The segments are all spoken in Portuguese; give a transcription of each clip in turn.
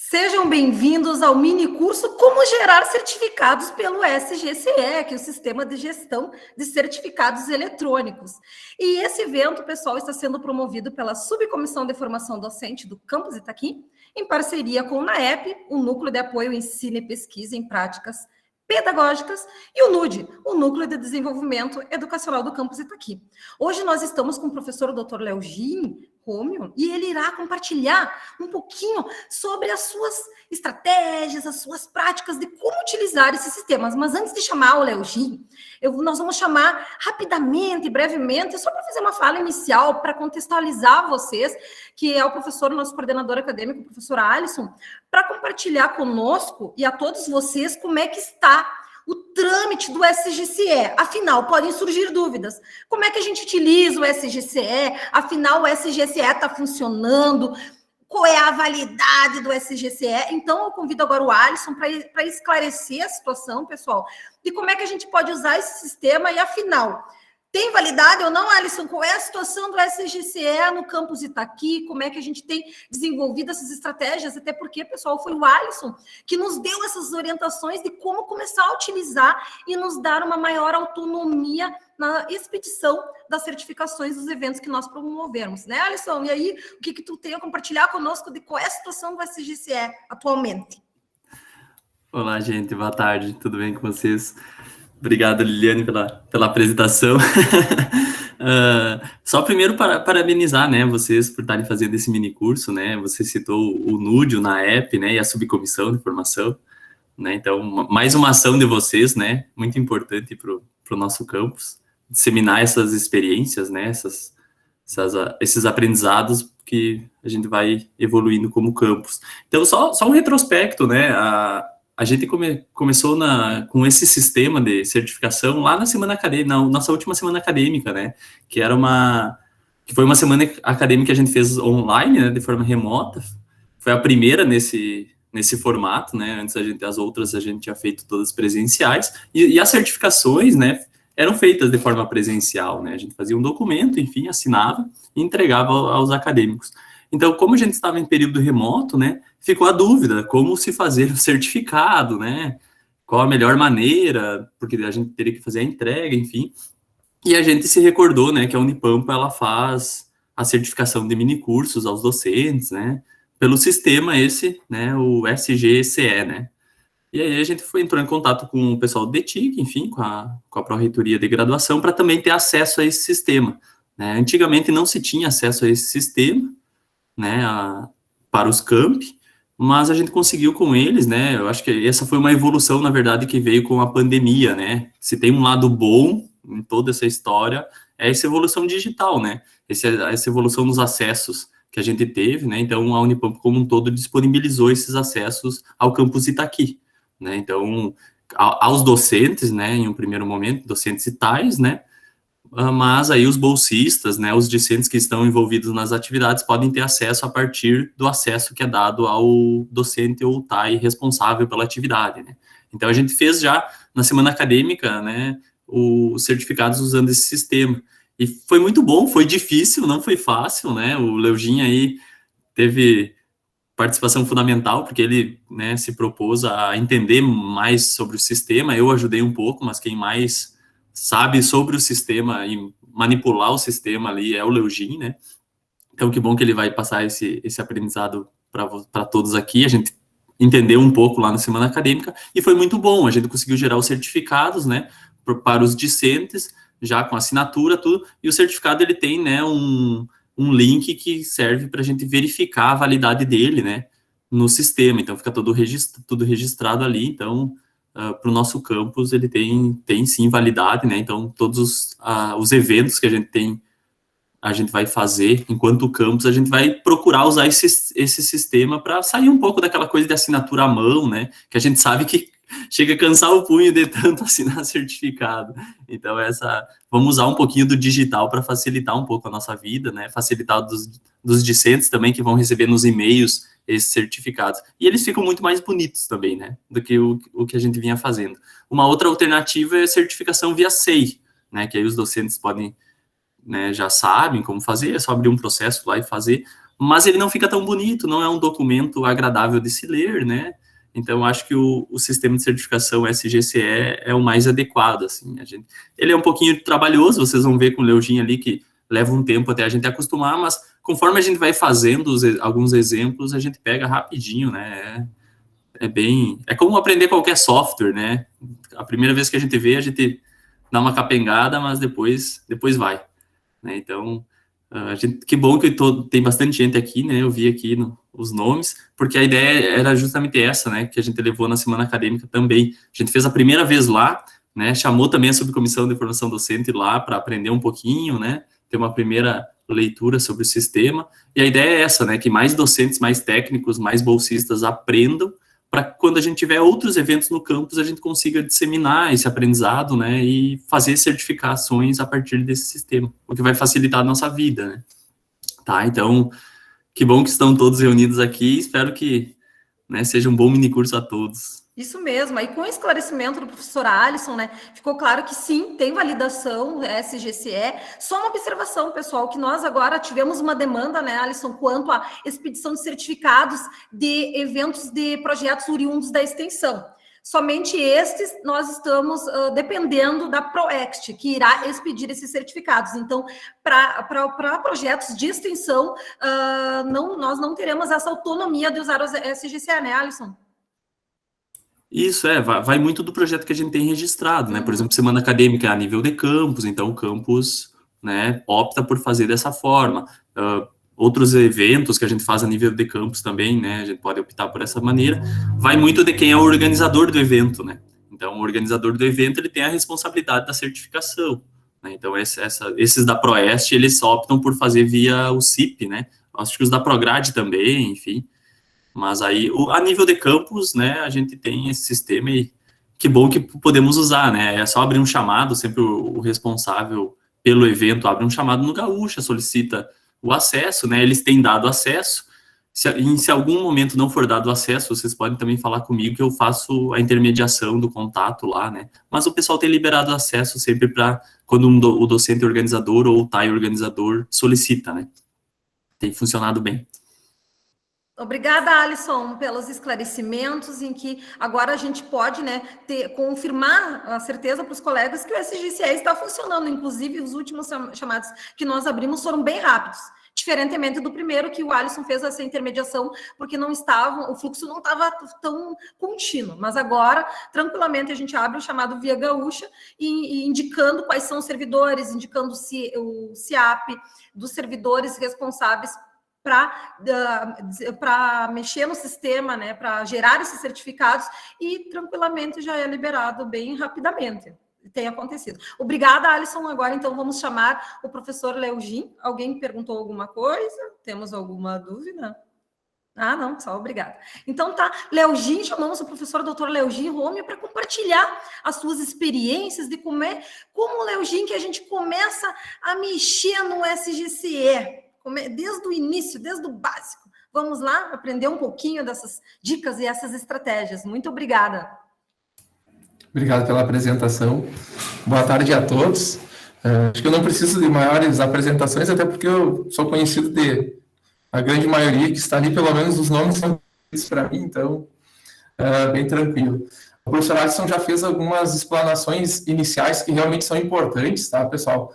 Sejam bem-vindos ao mini curso Como Gerar Certificados pelo SGCE, que é o Sistema de Gestão de Certificados Eletrônicos. E esse evento, pessoal, está sendo promovido pela Subcomissão de Formação Docente do Campus Itaqui, em parceria com o NAEP, o Núcleo de Apoio ao Ensino e Pesquisa em Práticas Pedagógicas, e o NUD, o Núcleo de Desenvolvimento Educacional do Campus Itaqui. Hoje nós estamos com o professor Dr. Leogin Rômio, e ele irá compartilhar um pouquinho sobre as suas estratégias, as suas práticas de como utilizar esses sistemas. Mas antes de chamar o Leogin, nós vamos chamar rapidamente, brevemente, só para fazer uma fala inicial, para contextualizar vocês, que é o professor, nosso coordenador acadêmico, o professor Alisson, para compartilhar conosco e a todos vocês como é que está o trâmite do SGCE. Afinal, podem surgir dúvidas. Como é que a gente utiliza o SGCE? Afinal, o SGCE está funcionando? Qual é a validade do SGCE? Então, eu convido agora o Alisson para esclarecer a situação, pessoal, de como é que a gente pode usar esse sistema e, afinal, tem validade ou não, Alisson? Qual é a situação do SGCE no campus Itaqui? Como é que a gente tem desenvolvido essas estratégias? Até porque, pessoal, foi o Alisson que nos deu essas orientações de como começar a utilizar e nos dar uma maior autonomia na expedição das certificações dos eventos que nós promovemos, né, Alisson? E aí, o que tu tem a compartilhar conosco de qual é a situação do SGCE atualmente? Olá, gente, boa tarde, tudo bem com vocês? Obrigado, Liliane, pela apresentação. Só primeiro parabenizar, né, vocês por estarem fazendo esse mini curso, né? Você citou o NUD, o NAEP, né, e a subcomissão de formação, né? Então, mais uma ação de vocês, né, muito importante para o nosso campus, disseminar essas experiências, né, esses aprendizados que a gente vai evoluindo como campus. Então, só um retrospecto, né? A gente começou com esse sistema de certificação lá na semana acadêmica, na nossa última semana acadêmica, né? Que foi uma semana acadêmica que a gente fez online, né? De forma remota. Foi a primeira nesse formato, né? Antes as outras a gente tinha feito todas presenciais. E as certificações, né? Eram feitas de forma presencial, né? A gente fazia um documento, enfim, assinava e entregava aos acadêmicos. Então, como a gente estava em período remoto, né, ficou a dúvida como se fazer o certificado, né, qual a melhor maneira, porque a gente teria que fazer a entrega, enfim. E a gente se recordou, né, que a Unipampa, ela faz a certificação de minicursos aos docentes, né, pelo sistema esse, né, o SGCE, né. E aí a gente entrou em contato com o pessoal do DETIC, enfim, com a Pró-Reitoria de Graduação, para também ter acesso a esse sistema, né. Antigamente não se tinha acesso a esse sistema, né, para os campi, mas a gente conseguiu com eles, né, eu acho que essa foi uma evolução, na verdade, que veio com a pandemia, né, se tem um lado bom em toda essa história, é essa evolução digital, né, essa evolução nos acessos que a gente teve, né, então a Unipampa como um todo disponibilizou esses acessos ao campus Itaqui, né, então aos docentes, né, em um primeiro momento, docentes e tais, né, mas aí os bolsistas, né, os discentes que estão envolvidos nas atividades podem ter acesso a partir do acesso que é dado ao docente ou TAI responsável pela atividade, né. Então, a gente fez já, na semana acadêmica, né, os certificados usando esse sistema. E foi muito bom, foi difícil, não foi fácil, né, o Leogin aí teve participação fundamental, porque ele, né, se propôs a entender mais sobre o sistema, eu ajudei um pouco, mas quem mais sabe sobre o sistema e manipular o sistema ali é o Leogin, né? Então, que bom que ele vai passar esse aprendizado para todos aqui. A gente entendeu um pouco lá na semana acadêmica e foi muito bom. A gente conseguiu gerar os certificados, né, para os discentes, já com assinatura, tudo. E o certificado, ele tem, né, um link que serve para a gente verificar a validade dele, né, no sistema. Então, fica tudo registrado ali. Então, para o nosso campus, ele tem sim validade, né? Então, todos os eventos que a gente vai fazer enquanto campus, a gente vai procurar usar esse sistema para sair um pouco daquela coisa de assinatura à mão, né? Que a gente sabe que chega a cansar o punho de tanto assinar certificado. Então, vamos usar um pouquinho do digital para facilitar um pouco a nossa vida, né? Facilitar dos discentes também, que vão receber nos e-mails esses certificados. E eles ficam muito mais bonitos também, né? Do que o que a gente vinha fazendo. Uma outra alternativa é a certificação via SEI, né? Que aí os docentes podem, né, já sabem como fazer, é só abrir um processo lá e fazer. mas ele não fica tão bonito, não é um documento agradável de se ler, né? Então, eu acho que o sistema de certificação SGCE é o mais adequado, assim. Ele é um pouquinho trabalhoso, vocês vão ver com o Leugin ali que leva um tempo até a gente acostumar, mas conforme a gente vai fazendo alguns exemplos, a gente pega rapidinho, né? É como aprender qualquer software, né? A primeira vez que a gente vê, a gente dá uma capengada, mas depois vai, né? Então, que bom que tem bastante gente aqui, né? Eu vi aqui os nomes, porque a ideia era justamente essa, né? Que a gente levou na semana acadêmica também. A gente fez a primeira vez lá, né? Chamou também a subcomissão de formação docente lá para aprender um pouquinho, né? Ter uma primeira leitura sobre o sistema. E a ideia é essa, né? Que mais docentes, mais técnicos, mais bolsistas aprendam, para quando a gente tiver outros eventos no campus, a gente consiga disseminar esse aprendizado, né, e fazer certificações a partir desse sistema, o que vai facilitar a nossa vida, né. Tá, então, que bom que estão todos reunidos aqui, espero que, né, seja um bom minicurso a todos. Isso mesmo, aí com o esclarecimento do professor Alisson, né, ficou claro que sim, tem validação SGCE, só uma observação, pessoal, que nós agora tivemos uma demanda, né, Alisson, quanto à expedição de certificados de eventos de projetos oriundos da extensão. Somente estes nós estamos dependendo da ProExt, que irá expedir esses certificados. Então, para projetos de extensão, nós não teremos essa autonomia de usar os SGCE, né, Alisson? Isso, vai muito do projeto que a gente tem registrado, né? Por exemplo, semana acadêmica a nível de campus, então o campus, né, opta por fazer dessa forma. Outros eventos que a gente faz a nível de campus também, né, a gente pode optar por essa maneira. Vai muito de quem é o organizador do evento, né? Então, o organizador do evento, ele tem a responsabilidade da certificação, né? Então, esses da Proest, eles optam por fazer via o CIP, né? Acho que os da Prograde também, enfim. Mas aí, a nível de campus, né, a gente tem esse sistema e que bom que podemos usar, né? É só abrir um chamado, sempre o responsável pelo evento abre um chamado no Gaúcha, solicita o acesso, né? Eles têm dado acesso. Se algum momento não for dado acesso, vocês podem também falar comigo que eu faço a intermediação do contato lá, né? Mas o pessoal tem liberado acesso sempre para quando o docente organizador ou o TAI organizador solicita, né? Tem funcionado bem. Obrigada, Alisson, pelos esclarecimentos em que agora a gente pode, né, confirmar a certeza para os colegas que o SGCE está funcionando. Inclusive, os últimos chamados que nós abrimos foram bem rápidos, diferentemente do primeiro, que o Alisson fez essa intermediação, porque o fluxo não estava tão contínuo. Mas agora, tranquilamente, a gente abre o chamado Via Gaúcha e indicando quais são os servidores, indicando o CIAP dos servidores responsáveis para mexer no sistema, né, para gerar esses certificados, e tranquilamente já é liberado bem rapidamente. Tem acontecido. Obrigada, Alisson. Agora, então, vamos chamar o professor Leugin. Alguém perguntou alguma coisa? Temos alguma dúvida? Ah, não, só obrigada. Então, tá. Leugin, chamamos o professor Dr. Leugin Rome para compartilhar as suas experiências de como Leugin, que a gente começa a mexer no SGCE. Desde o início, desde o básico. Vamos lá aprender um pouquinho dessas dicas e essas estratégias. Muito obrigada. Obrigado pela apresentação. Boa tarde a todos. Acho que eu não preciso de maiores apresentações, até porque eu sou conhecido de a grande maioria que está ali, pelo menos os nomes são conhecidos para mim, então, bem tranquilo. O professor Alisson já fez algumas explanações iniciais que realmente são importantes, tá, pessoal?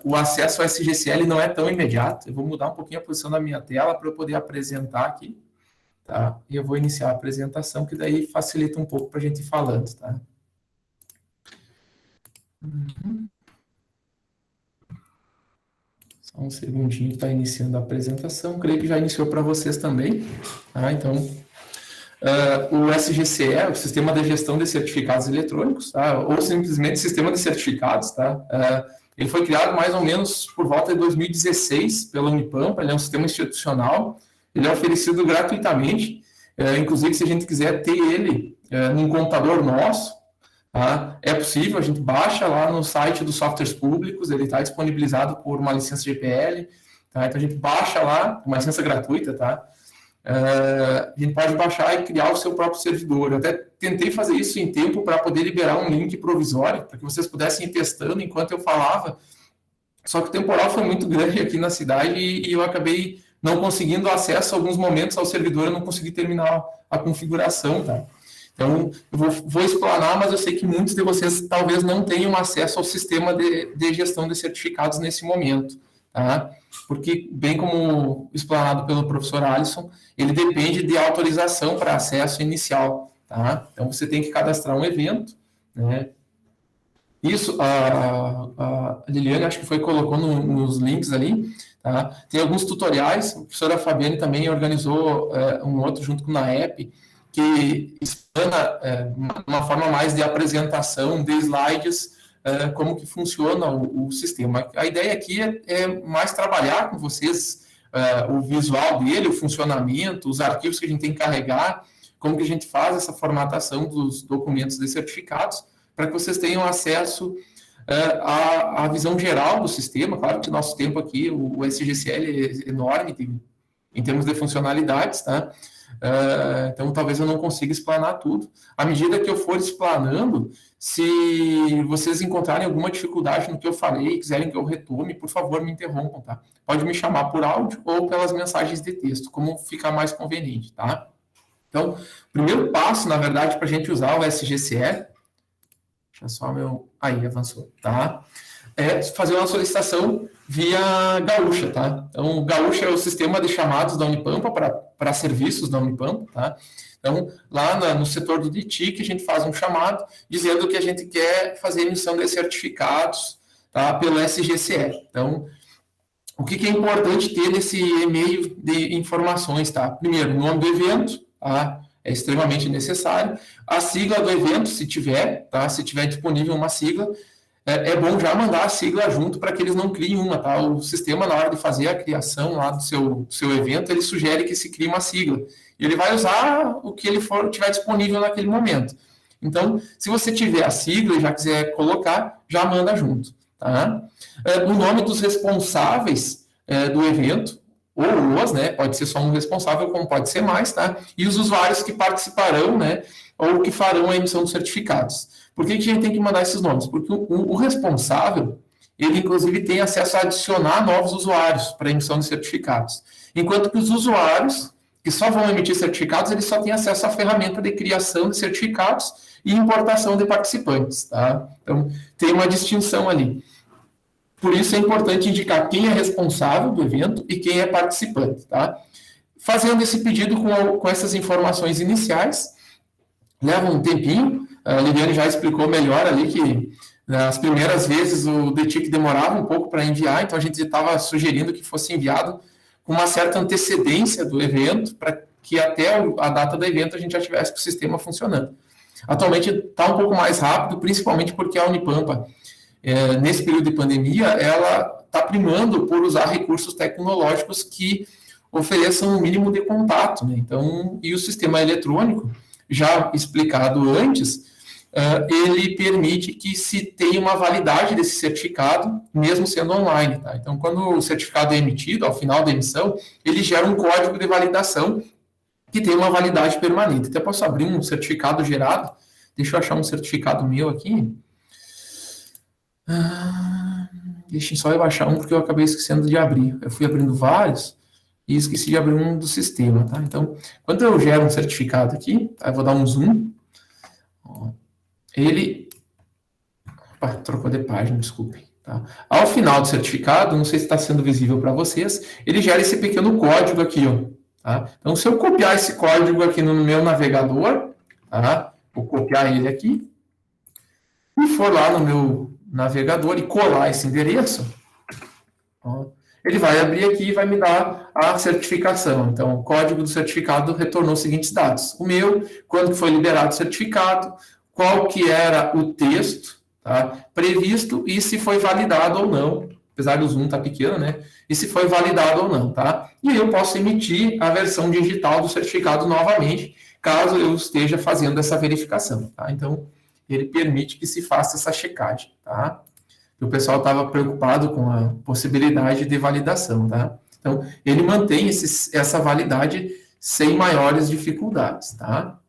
O acesso ao SGCL não é tão imediato. Eu vou mudar um pouquinho a posição da minha tela para eu poder apresentar aqui, tá? E eu vou iniciar a apresentação, que daí facilita um pouco para a gente ir falando, tá? Só um segundinho que está iniciando a apresentação. Creio que já iniciou para vocês também, tá? Então, o SGCE, o Sistema de Gestão de Certificados Eletrônicos, tá? Ou simplesmente Sistema de Certificados, tá? Ele foi criado mais ou menos por volta de 2016 pela Unipampa. Ele é um sistema institucional, ele é oferecido gratuitamente, inclusive se a gente quiser ter ele num computador nosso, tá? É possível, a gente baixa lá no site dos softwares públicos, ele está disponibilizado por uma licença GPL, tá? Então a gente baixa lá, uma licença gratuita, tá? A gente pode baixar e criar o seu próprio servidor. Eu até tentei fazer isso em tempo para poder liberar um link provisório, para que vocês pudessem ir testando enquanto eu falava, só que o temporal foi muito grande aqui na cidade e eu acabei não conseguindo acesso, alguns momentos, ao servidor, eu não consegui terminar a configuração, tá? Então, eu vou explanar, mas eu sei que muitos de vocês talvez não tenham acesso ao sistema de gestão de certificados nesse momento, tá? Porque, bem como explanado pelo professor Alisson, ele depende de autorização para acesso inicial, tá? Então, você tem que cadastrar um evento, né? Isso, a Liliane, acho que colocou nos links ali, tá? Tem alguns tutoriais, a professora Fabiane também organizou um outro junto com a NAEP, que explana uma forma mais de apresentação de slides, como que funciona o sistema. A ideia aqui é mais trabalhar com vocês o visual dele, o funcionamento, os arquivos que a gente tem que carregar, como que a gente faz essa formatação dos documentos de certificados, para que vocês tenham acesso à visão geral do sistema. Claro que nosso tempo aqui, o SGCL é enorme em termos de funcionalidades, tá? Então, talvez eu não consiga explanar tudo. À medida que eu for explanando, se vocês encontrarem alguma dificuldade no que eu falei, quiserem que eu retome, por favor, me interrompam, tá? Pode me chamar por áudio ou pelas mensagens de texto, como ficar mais conveniente, tá? Então, o primeiro passo, na verdade, para a gente usar o SGCE, deixa só aí, avançou, tá? É fazer uma solicitação via Gaúcha, tá? Então, o Gaúcha é o sistema de chamados da Unipampa para serviços da Unipampa, tá? Então, lá no setor do DITIC, a gente faz um chamado dizendo que a gente quer fazer emissão de certificados, tá? Pelo SGCE. Então, o que é importante ter nesse e-mail de informações, tá? Primeiro, o nome do evento, tá? É extremamente necessário. A sigla do evento, se tiver, tá? Se tiver disponível uma sigla, é bom já mandar a sigla junto para que eles não criem uma, tá? O sistema, na hora de fazer a criação lá do seu evento, ele sugere que se crie uma sigla. E ele vai usar o que ele tiver disponível naquele momento. Então, se você tiver a sigla e já quiser colocar, já manda junto, tá? O nome dos responsáveis do evento, ou os, né? Pode ser só um responsável, como pode ser mais, tá? E os usuários que participarão, né? Ou que farão a emissão dos certificados. Por que a gente tem que mandar esses nomes? Porque o responsável, ele inclusive tem acesso a adicionar novos usuários para a emissão de certificados. Enquanto que os usuários, que só vão emitir certificados, eles só têm acesso à ferramenta de criação de certificados e importação de participantes, tá? Então, tem uma distinção ali. Por isso é importante indicar quem é responsável do evento e quem é participante, tá? Fazendo esse pedido com essas informações iniciais, leva um tempinho. A Liliane já explicou melhor ali que nas primeiras vezes o DITIC demorava um pouco para enviar, então a gente estava sugerindo que fosse enviado com uma certa antecedência do evento, para que até a data do evento a gente já tivesse com o sistema funcionando. Atualmente está um pouco mais rápido, principalmente porque a Unipampa, nesse período de pandemia, ela está primando por usar recursos tecnológicos que ofereçam um mínimo de contato, né? Então, e o sistema eletrônico, já explicado antes, ele permite que se tenha uma validade desse certificado, mesmo sendo online, tá? Então, quando o certificado é emitido, ao final da emissão, ele gera um código de validação que tem uma validade permanente. Até posso abrir um certificado gerado. Deixa eu achar um certificado meu aqui. Deixem só eu achar um, porque eu acabei esquecendo de abrir. Eu fui abrindo vários e esqueci de abrir um do sistema, tá? Então, quando eu gero um certificado aqui, tá? Eu vou dar um zoom. Ele... Opa, trocou de página, desculpe. Tá? Ao final do certificado, não sei se está sendo visível para vocês, ele gera esse pequeno código aqui, ó. Tá? Então, se eu copiar esse código aqui no meu navegador, tá? Vou copiar ele aqui, e for lá no meu navegador e colar esse endereço, ó, ele vai abrir aqui e vai me dar a certificação. Então, o código do certificado retornou os seguintes dados. O meu, quando foi liberado o certificado, qual que era o texto, tá, previsto e se foi validado ou não, apesar do zoom estar pequeno, né? E se foi validado ou não, tá? E aí eu posso emitir a versão digital do certificado novamente, caso eu esteja fazendo essa verificação, tá? Então, ele permite que se faça essa checagem, tá? O pessoal estava preocupado com a possibilidade de validação, tá? Então, ele mantém essa validade sem maiores dificuldades, tá?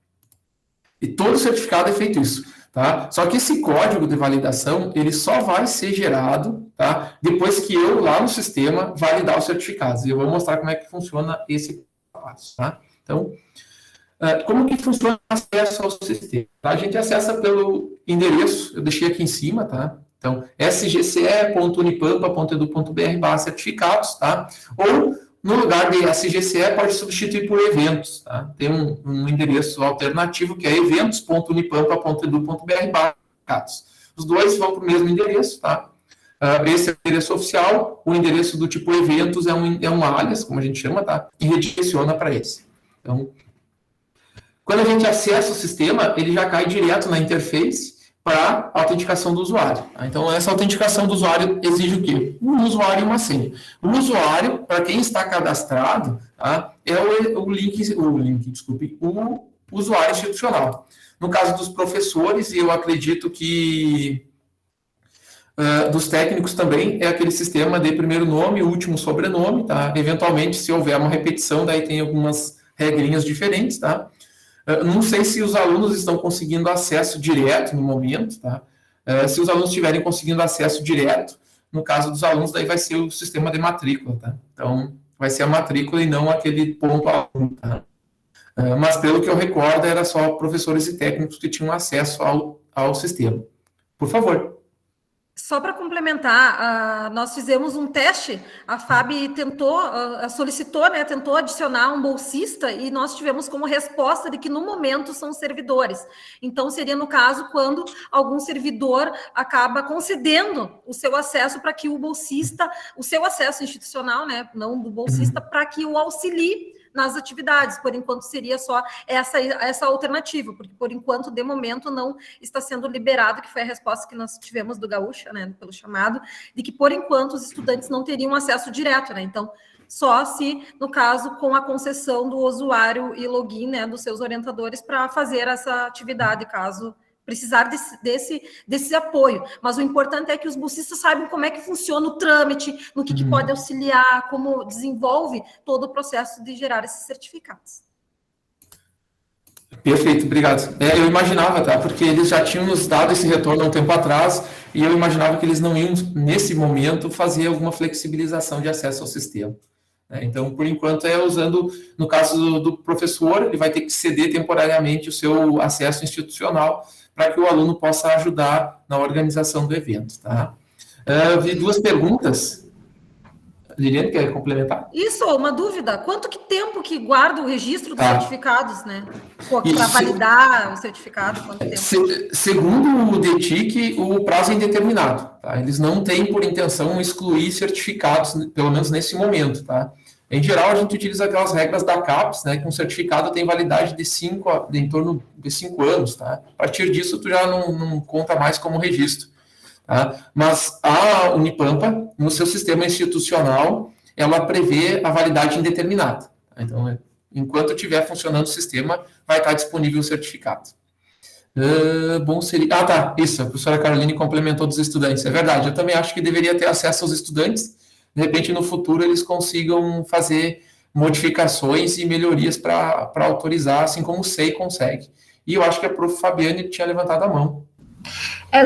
E todo certificado é feito isso. tá? Só que esse código de validação, ele só vai ser gerado, tá? Depois que eu, lá no sistema, validar os certificados. E eu vou mostrar como é que funciona esse passo, tá? Então, como que funciona o acesso ao sistema? A gente acessa pelo endereço, eu deixei aqui em cima, tá? Então, sgce.unipampa.edu.br/certificados, tá? Ou, no lugar de SGCE, pode substituir por eventos, tá? Tem um endereço alternativo, que é eventos.unipampa.edu.br/certificados. Os dois vão para o mesmo endereço, tá? Esse é o endereço oficial, o endereço do tipo eventos é um alias, como a gente chama, tá? E redireciona para esse. Então, quando a gente acessa o sistema, ele já cai direto na interface para a autenticação do usuário. Tá? Então, essa autenticação do usuário exige o quê? Um usuário e uma senha. O usuário, para quem está cadastrado, tá? É o usuário institucional. No caso dos professores, e eu acredito que dos técnicos também, é aquele sistema de primeiro nome, último sobrenome, tá? Eventualmente, se houver uma repetição, daí tem algumas regrinhas diferentes, tá? Não sei se os alunos estão conseguindo acesso direto no momento, tá? Se os alunos estiverem conseguindo acesso direto, no caso dos alunos, daí vai ser o sistema de matrícula, tá? Então, vai ser a matrícula e não aquele ponto aluno, tá? Mas, pelo que eu recordo, era só professores e técnicos que tinham acesso ao sistema. Por favor. Só para complementar, nós fizemos um teste, a FAB solicitou, né, tentou adicionar um bolsista e nós tivemos como resposta de que no momento são servidores. Então, seria no caso quando algum servidor acaba concedendo o seu acesso para que o bolsista, o seu acesso institucional, né, não do bolsista, para que o auxilie nas atividades. Por enquanto seria só essa alternativa, porque por enquanto, de momento, não está sendo liberado, que foi a resposta que nós tivemos do Gaúcha, né, pelo chamado, de que por enquanto os estudantes não teriam acesso direto, né, então só se, no caso, com a concessão do usuário e login, né, dos seus orientadores para fazer essa atividade, caso precisar desse apoio. Mas o importante é que os bolsistas saibam como é que funciona o trâmite, no que pode auxiliar, como desenvolve todo o processo de gerar esses certificados. Perfeito, obrigado. Eu imaginava, tá? Porque eles já tinham nos dado esse retorno há um tempo atrás e eu imaginava que eles não iam, nesse momento, fazer alguma flexibilização de acesso ao sistema. Então, por enquanto, usando, no caso do professor, ele vai ter que ceder temporariamente o seu acesso institucional para que o aluno possa ajudar na organização do evento, tá? Vi duas perguntas. Liliane, quer complementar? Isso, uma dúvida. Quanto tempo que guarda o registro dos certificados, né? Para validar o certificado, quanto tempo? Segundo o DETIC, o prazo é indeterminado, tá? Eles não têm por intenção excluir certificados, pelo menos nesse momento, tá? Em geral, a gente utiliza aquelas regras da CAPES, né, que um certificado tem validade em torno de 5 anos, tá? A partir disso, tu já não conta mais como registro, tá? Mas a Unipampa, no seu sistema institucional, ela prevê a validade indeterminada. Tá? Então, enquanto estiver funcionando o sistema, vai estar disponível o certificado. Bom seria... tá, isso, a professora Caroline complementou dos estudantes. É verdade, eu também acho que deveria ter acesso aos estudantes. De repente, no futuro, eles consigam fazer modificações e melhorias para autorizar, assim como o SEI consegue. E eu acho que a prof. Fabiane tinha levantado a mão.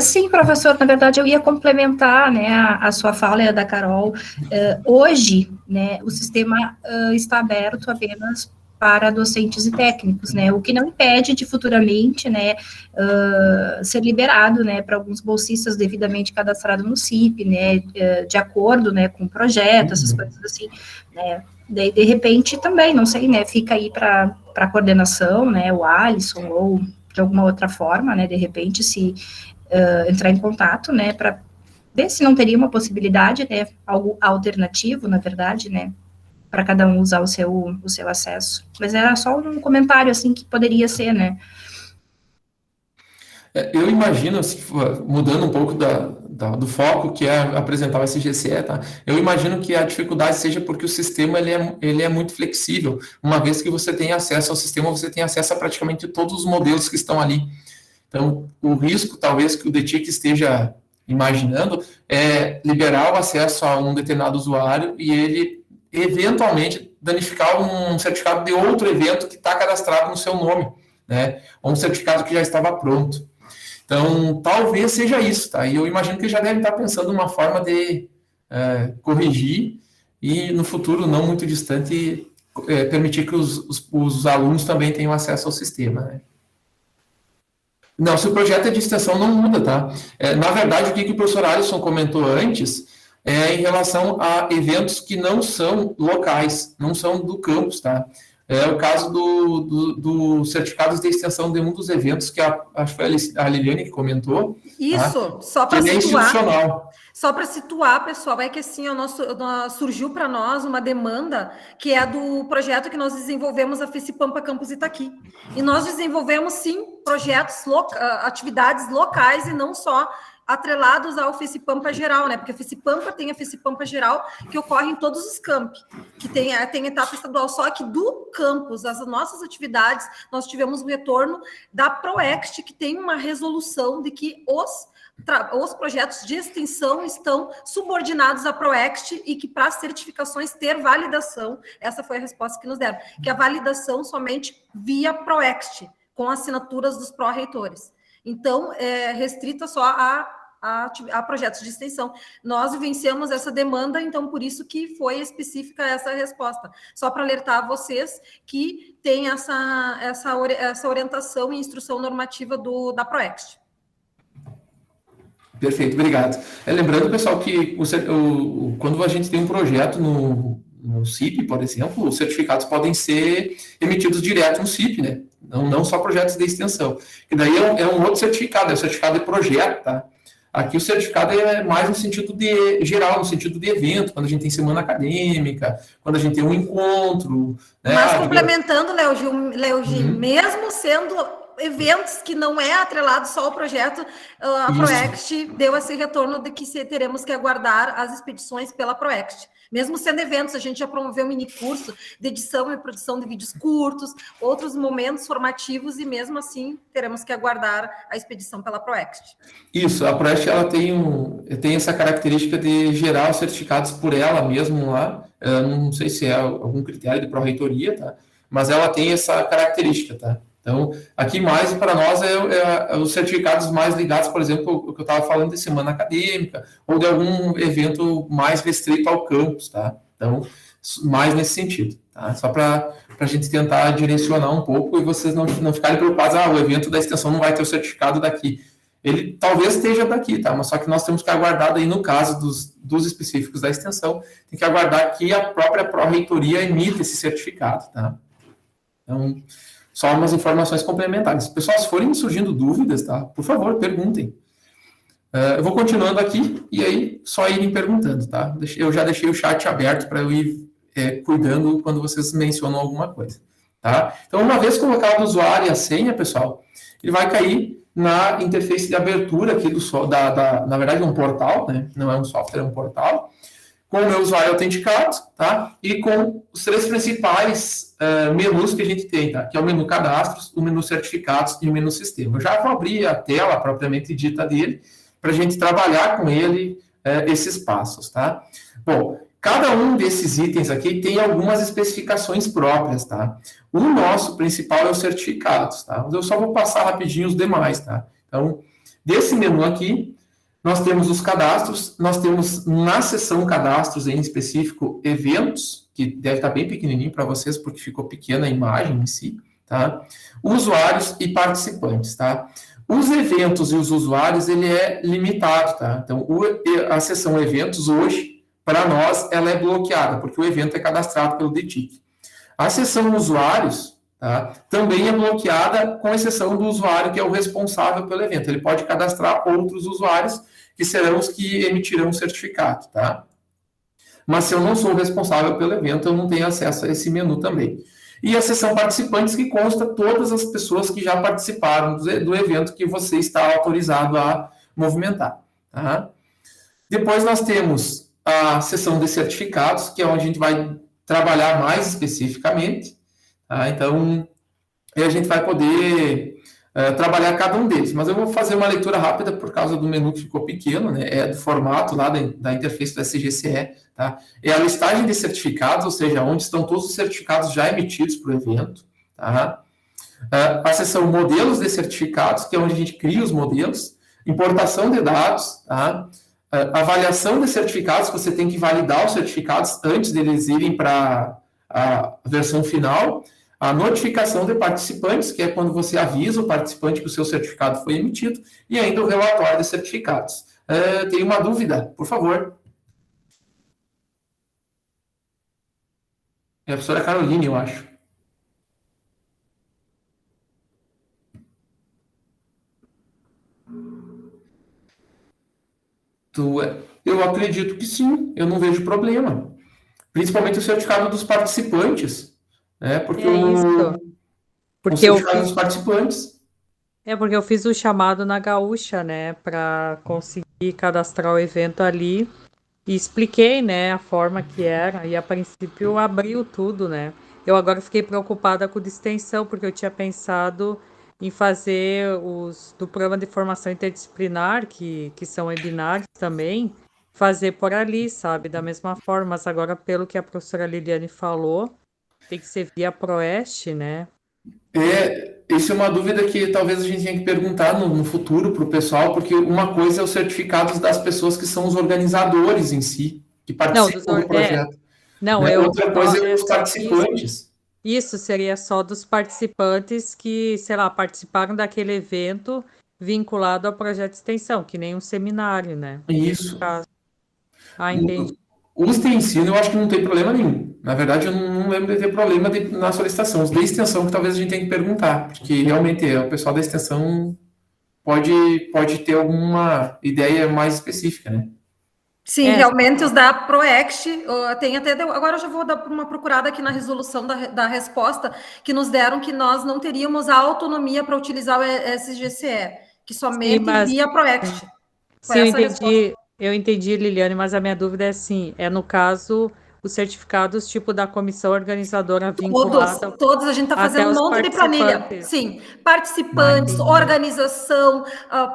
Sim, professor, na verdade, eu ia complementar, né, a sua fala e a da Carol. Hoje, né, o sistema está aberto apenas para docentes e técnicos, né, o que não impede de futuramente, né, ser liberado, né, para alguns bolsistas devidamente cadastrados no CIP, né, de acordo, né, com o projeto, essas coisas assim, né, daí, de repente, também, não sei, né, fica aí para a coordenação, né, o Alisson, ou de alguma outra forma, né, de repente, se entrar em contato, né, para ver se não teria uma possibilidade, né, algo alternativo, na verdade, né, para cada um usar o seu acesso. Mas era só um comentário, assim, que poderia ser, né. Eu imagino, mudando um pouco do foco, que é apresentar o SGCE, tá? Eu imagino que a dificuldade seja porque o sistema ele é muito flexível. Uma vez que você tem acesso ao sistema, você tem acesso a praticamente todos os modelos que estão ali. Então, o risco, talvez, que o DETIC esteja imaginando é liberar o acesso a um determinado usuário e ele, eventualmente, danificar um certificado de outro evento que está cadastrado no seu nome, né? Ou um certificado que já estava pronto. Então, talvez seja isso, tá? E eu imagino que já devem estar pensando uma forma de corrigir e, no futuro não muito distante, permitir que os alunos também tenham acesso ao sistema, né? Não, se o projeto é de extensão, não muda, tá? Na verdade, o que o professor Alisson comentou antes é em relação a eventos que não são locais, não são do campus, tá? É o caso do certificados de extensão de um dos eventos que acho que foi a Liliane que comentou. Isso, tá? só para situar. É institucional. Só para situar, pessoal, é que assim, surgiu para nós uma demanda que é do projeto que nós desenvolvemos a FECIPAMPA Campus Itaqui. E nós desenvolvemos, sim, projetos, atividades locais e não só atrelados ao FECIPAMPA geral, né? Porque a FECIPAMPA tem a FECIPAMPA geral que ocorre em todos os campi, que tem etapa estadual, só que do campus, as nossas atividades, nós tivemos o retorno da PROEXT, que tem uma resolução de que os projetos de extensão estão subordinados à PROEXT e que para certificações ter validação, essa foi a resposta que nos deram, que a validação somente via PROEXT, com assinaturas dos pró-reitores. Então, é restrita só a projetos de extensão. Nós vivenciamos essa demanda, então, por isso que foi específica essa resposta. Só para alertar vocês que tem essa orientação e instrução normativa da PROEXT. Perfeito, obrigado. Lembrando, pessoal, que quando a gente tem um projeto no CIP, por exemplo, os certificados podem ser emitidos direto no CIP, né? Não só projetos de extensão. E daí é um outro certificado, é o certificado de projeto, tá? Aqui o certificado é mais no sentido de geral, no sentido de evento, quando a gente tem semana acadêmica, quando a gente tem um encontro. Né? Mas complementando, Léo Gil, mesmo sendo eventos que não é atrelado só ao projeto, a PROEXT deu esse retorno de que teremos que aguardar as expedições pela PROEXT. Mesmo sendo eventos, a gente já promoveu um mini-curso de edição e produção de vídeos curtos, outros momentos formativos, e mesmo assim teremos que aguardar a expedição pela PROEXT. Isso, a PROEXT ela tem essa característica de gerar os certificados por ela mesmo lá, não sei se é algum critério de pró-reitoria, tá? Mas ela tem essa característica, tá? Então, aqui mais para nós é os certificados mais ligados, por exemplo, o que eu estava falando de semana acadêmica, ou de algum evento mais restrito ao campus, tá? Então, mais nesse sentido, tá? Só para a gente tentar direcionar um pouco e vocês não ficarem preocupados, o evento da extensão não vai ter o certificado daqui. Ele talvez esteja daqui, tá? Mas só que nós temos que aguardar daí, no caso dos específicos da extensão, tem que aguardar que a própria pró-reitoria emita esse certificado, tá? Então, só umas informações complementares. Pessoal, se forem surgindo dúvidas, tá? Por favor, perguntem. Eu vou continuando aqui e aí só irem perguntando, tá? Eu já deixei o chat aberto para eu ir cuidando quando vocês mencionam alguma coisa, tá? Então, uma vez colocado o usuário e a senha, pessoal, ele vai cair na interface de abertura aqui na verdade, é um portal, né? Não é um software, é um portal, com o meu usuário autenticado, tá? E com os 3 principais menus que a gente tem, tá? Que é o menu cadastros, o menu certificados e o menu sistema. Eu já vou abrir a tela propriamente dita dele, para a gente trabalhar com ele esses passos, tá? Bom, cada um desses itens aqui tem algumas especificações próprias, tá? O nosso principal é os certificados, tá? Mas eu só vou passar rapidinho os demais, tá? Então, desse menu aqui, nós temos os cadastros, nós temos na seção cadastros em específico eventos, que deve estar bem pequenininho para vocês, porque ficou pequena a imagem em si, tá? Usuários e participantes, tá? Os eventos e os usuários, ele é limitado, tá? Então, a seção eventos hoje, para nós, ela é bloqueada, porque o evento é cadastrado pelo DTIC. A seção usuários, tá? Também é bloqueada, com exceção do usuário que é o responsável pelo evento. Ele pode cadastrar outros usuários, que serão os que emitirão o certificado, tá? Mas se eu não sou responsável pelo evento, eu não tenho acesso a esse menu também. E a seção participantes, que consta todas as pessoas que já participaram do evento que você está autorizado a movimentar, tá? Depois nós temos a seção de certificados, que é onde a gente vai trabalhar mais especificamente, tá? Então, aí a gente vai poder trabalhar cada um deles. Mas eu vou fazer uma leitura rápida por causa do menu que ficou pequeno, né? É do formato lá da interface do SGCE, tá? É a listagem de certificados, ou seja, onde estão todos os certificados já emitidos para o evento, tá? A seção modelos de certificados, que é onde a gente cria os modelos, importação de dados, tá? Avaliação de certificados, você tem que validar os certificados antes deles irem para a versão final, a notificação de participantes, que é quando você avisa o participante que o seu certificado foi emitido, e ainda o relatório de certificados. Tem uma dúvida, por favor. É a professora Caroline, eu acho. Eu acredito que sim, eu não vejo problema. Principalmente o certificado dos participantes, né? Porque o certificado dos participantes. Porque eu fiz o chamado na Gaúcha, né, para conseguir cadastrar o evento ali e expliquei, né, a forma que era e a princípio abriu tudo, né. Eu agora fiquei preocupada com o de extensão, porque eu tinha pensado em fazer os do programa de formação interdisciplinar, que são webinários também, fazer por ali, sabe, da mesma forma, mas agora pelo que a professora Liliane falou, tem que ser via Proeste, né. Isso é uma dúvida que talvez a gente tenha que perguntar no futuro para o pessoal, porque uma coisa é os certificados das pessoas que são os organizadores em si, que participam do projeto. Outra coisa é os participantes. Isso seria só dos participantes que, sei lá, participaram daquele evento vinculado ao projeto de extensão, que nem um seminário, né? Isso. Entendi. Os de ensino eu acho que não tem problema nenhum. Na verdade, eu não lembro de ter problema na solicitação. Os de extensão que talvez a gente tenha que perguntar, porque realmente o pessoal da extensão pode ter alguma ideia mais específica, né? Sim, realmente os da Proext, tem até, agora eu já vou dar uma procurada aqui na resolução da resposta, que nos deram que nós não teríamos a autonomia para utilizar o SGCE, que somente via Proext. Sim, eu entendi, Liliane, mas a minha dúvida é assim, no caso, os certificados tipo da comissão organizadora vinculada... Todos, a gente está fazendo um monte de planilha. Sim, participantes, organização,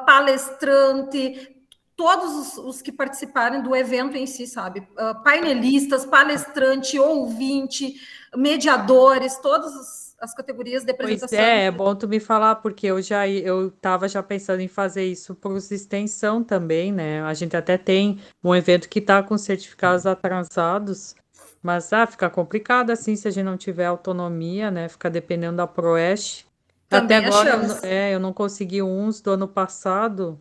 palestrante... Todos os que participarem do evento em si, sabe? Painelistas, palestrante, ouvinte, mediadores, todas as categorias de apresentação. Pois é bom tu me falar, porque eu estava já pensando em fazer isso para os extensão também, né? A gente até tem um evento que está com certificados atrasados, mas fica complicado assim se a gente não tiver autonomia, né? Fica dependendo da Proeste. Até agora eu não consegui uns do ano passado.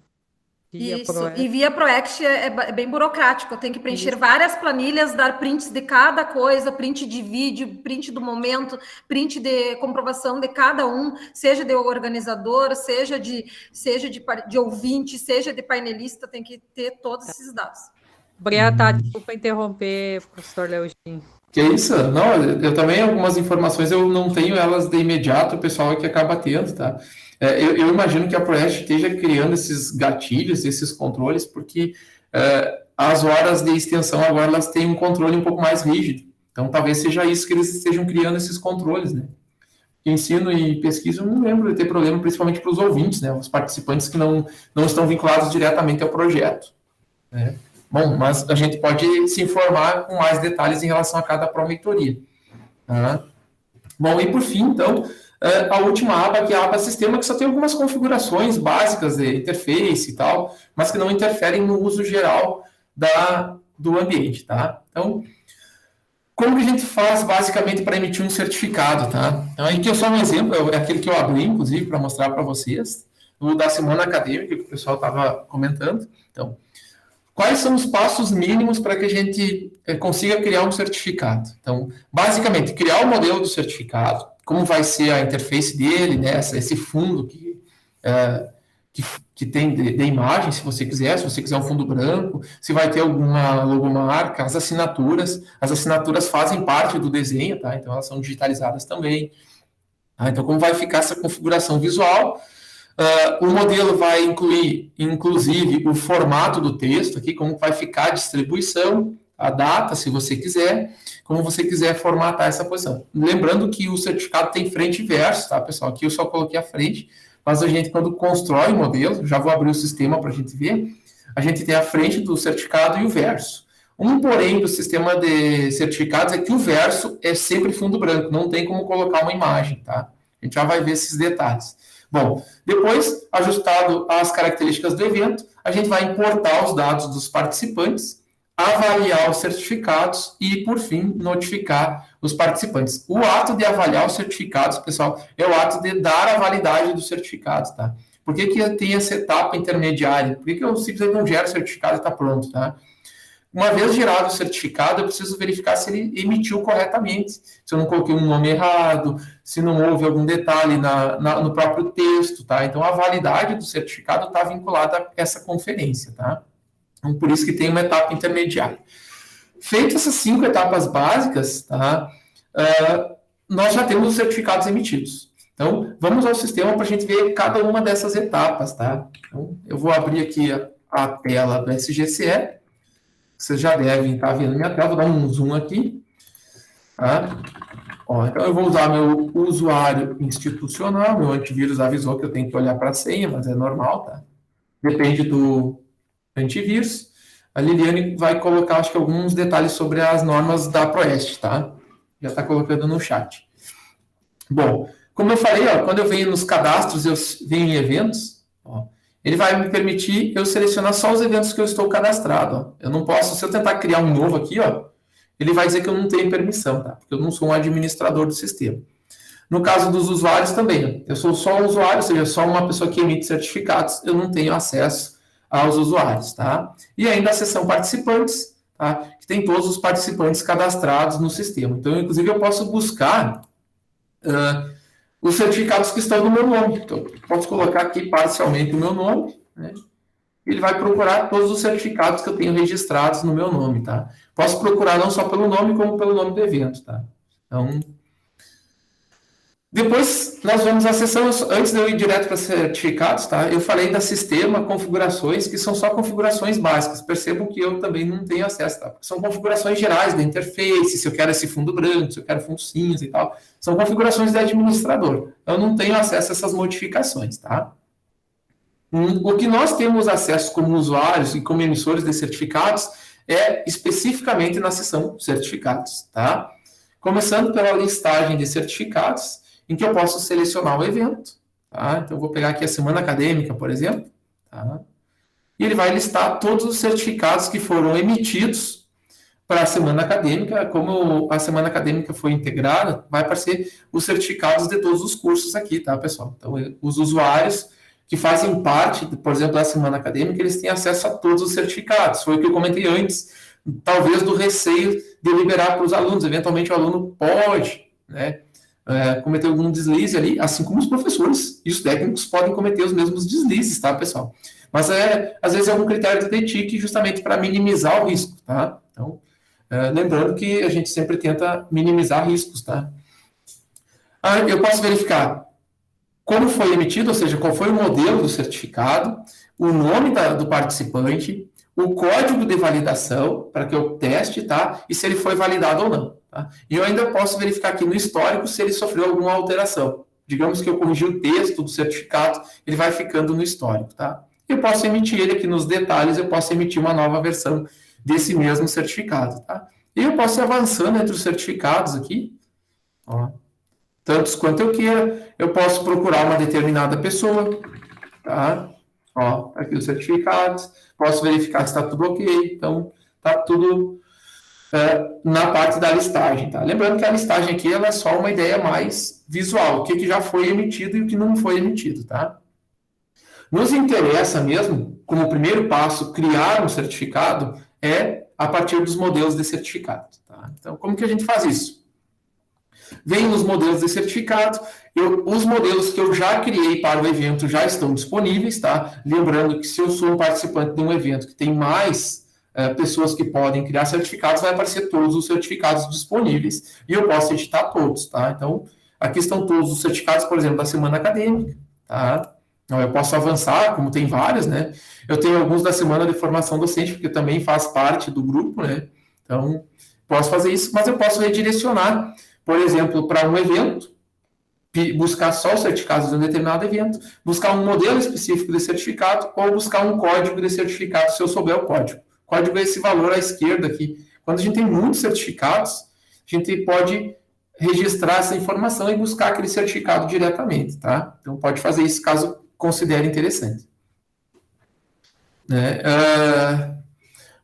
Isso, e via Proext é bem burocrático, eu tenho que preencher várias planilhas, dar prints de cada coisa, print de vídeo, print do momento, print de comprovação de cada um, seja de organizador, seja de ouvinte, seja de painelista, tem que ter todos esses dados. Obrigada, desculpa interromper, professor Leogin. Que é isso? Não, eu também, algumas informações, eu não tenho elas de imediato, o pessoal é que acaba tendo, tá? Eu imagino que a Proeste esteja criando esses gatilhos, esses controles, porque as horas de extensão agora elas têm um controle um pouco mais rígido. Então, talvez seja isso que eles estejam criando esses controles, né? Ensino e pesquisa, eu não lembro de ter problema, principalmente para os ouvintes, né? Os participantes que não estão vinculados diretamente ao projeto, né? Bom, mas a gente pode se informar com mais detalhes em relação a cada promotoria. Tá? Bom, e por fim, então, a última aba, que é a aba sistema, que só tem algumas configurações básicas de interface e tal, mas que não interferem no uso geral do ambiente, tá? Então, como que a gente faz, basicamente, para emitir um certificado, tá? Então, aqui é só um exemplo, é aquele que eu abri, inclusive, para mostrar para vocês, o da semana acadêmica, que o pessoal estava comentando. Então, quais são os passos mínimos para que a gente consiga criar um certificado? Então, basicamente, criar o modelo do certificado, como vai ser a interface dele, né? Esse fundo que tem de imagem, se você quiser um fundo branco, se vai ter alguma logomarca, as assinaturas fazem parte do desenho, tá? Então, elas são digitalizadas também. Tá? Então, como vai ficar essa configuração visual? O modelo vai incluir, inclusive, o formato do texto aqui, como vai ficar a distribuição, a data, se você quiser, como você quiser formatar essa posição. Lembrando que o certificado tem frente e verso, tá, pessoal? Aqui eu só coloquei a frente, mas a gente, quando constrói o modelo, já vou abrir o sistema para a gente ver, a gente tem a frente do certificado e o verso. Porém, do sistema de certificados é que o verso é sempre fundo branco, não tem como colocar uma imagem, tá? A gente já vai ver esses detalhes. Bom, depois, ajustado às características do evento, a gente vai importar os dados dos participantes, avaliar os certificados e, por fim, notificar os participantes. O ato de avaliar os certificados, pessoal, é o ato de dar a validade dos certificados, tá? Por que tem essa etapa intermediária? Por que eu simplesmente não gero o certificado e está pronto, tá? Uma vez gerado o certificado, eu preciso verificar se ele emitiu corretamente, se eu não coloquei um nome errado, se não houve algum detalhe no próprio texto, tá? Então, a validade do certificado está vinculada a essa conferência, tá? Então, por isso que tem uma etapa intermediária. Feitas essas 5 etapas básicas, tá? Nós já temos os certificados emitidos. Então, vamos ao sistema para a gente ver cada uma dessas etapas, tá? Então, eu vou abrir aqui a tela do SGCE. Vocês já devem estar vendo minha tela, vou dar um zoom aqui. Tá? Ó, então, eu vou usar meu usuário institucional, meu antivírus avisou que eu tenho que olhar para a senha, mas é normal, tá? Depende do antivírus. A Liliane vai colocar, acho que, alguns detalhes sobre as normas da Proeste, tá? Já está colocando no chat. Bom, como eu falei, ó, quando eu venho nos cadastros, eu venho em eventos, ó, ele vai me permitir eu selecionar só os eventos que eu estou cadastrado. Ó. Eu não posso, se eu tentar criar um novo aqui, ó, ele vai dizer que eu não tenho permissão, tá? Porque eu não sou um administrador do sistema. No caso dos usuários também, eu sou só um usuário, ou seja, só uma pessoa que emite certificados, eu não tenho acesso aos usuários, tá? E ainda a seção participantes, tá? Que tem todos os participantes cadastrados no sistema. Então, inclusive, eu posso buscar os certificados que estão no meu nome. Então, posso colocar aqui parcialmente o meu nome, né? Ele vai procurar todos os certificados que eu tenho registrados no meu nome, tá? Posso procurar não só pelo nome, como pelo nome do evento, tá? Então, depois nós vamos à seção, antes de eu ir direto para certificados, tá? Eu falei da sistema, configurações, que são só configurações básicas. Percebam que eu também não tenho acesso, tá? São configurações gerais da interface, se eu quero esse fundo branco, se eu quero fundo cinza e tal. São configurações de administrador. Eu não tenho acesso a essas modificações, tá? O que nós temos acesso como usuários e como emissores de certificados é especificamente na seção certificados, tá? Começando pela listagem de certificados, em que eu posso selecionar o evento, tá? Então, eu vou pegar aqui a semana acadêmica, por exemplo, tá? E ele vai listar todos os certificados que foram emitidos para a semana acadêmica. Como a semana acadêmica foi integrada, vai aparecer os certificados de todos os cursos aqui, tá, pessoal? Então, os usuários que fazem parte, por exemplo, da semana acadêmica, eles têm acesso a todos os certificados. Foi o que eu comentei antes, talvez do receio de liberar para os alunos. Eventualmente, o aluno pode, né, cometer algum deslize ali, assim como os professores e os técnicos podem cometer os mesmos deslizes, tá, pessoal? Mas, às vezes, é algum critério de TIC justamente para minimizar o risco, tá? Então, lembrando que a gente sempre tenta minimizar riscos, tá? Eu posso verificar como foi emitido, ou seja, qual foi o modelo do certificado, o nome do participante, o código de validação, para que eu teste, tá? E se ele foi validado ou não. Tá? E eu ainda posso verificar aqui no histórico se ele sofreu alguma alteração. Digamos que eu corrigi o texto do certificado, ele vai ficando no histórico, tá? Eu posso emitir ele aqui nos detalhes, eu posso emitir uma nova versão desse mesmo certificado, tá? E eu posso ir avançando entre os certificados aqui, ó, tantos quanto eu queira. Eu posso procurar uma determinada pessoa, tá? Ó, aqui os certificados, posso verificar se está tudo ok, então está tudo na parte da listagem, tá? Lembrando que a listagem aqui ela é só uma ideia mais visual, o que já foi emitido e o que não foi emitido, tá? Nos interessa mesmo, como primeiro passo, criar um certificado a partir dos modelos de certificado, tá? Então, como que a gente faz isso? Vem os modelos de certificado, os modelos que eu já criei para o evento já estão disponíveis, tá? Lembrando que se eu sou um participante de um evento que tem mais pessoas que podem criar certificados, vai aparecer todos os certificados disponíveis e eu posso editar todos, tá? Então, aqui estão todos os certificados, por exemplo, da semana acadêmica, tá? Então, eu posso avançar, como tem vários, né? Eu tenho alguns da semana de formação docente, porque também faz parte do grupo, né? Então, posso fazer isso, mas eu posso redirecionar, por exemplo, para um evento, buscar só os certificados de um determinado evento, buscar um modelo específico de certificado ou buscar um código de certificado, se eu souber o código. O código é esse valor à esquerda aqui. Quando a gente tem muitos certificados, a gente pode registrar essa informação e buscar aquele certificado diretamente, tá? Então, pode fazer isso caso considere interessante. Né?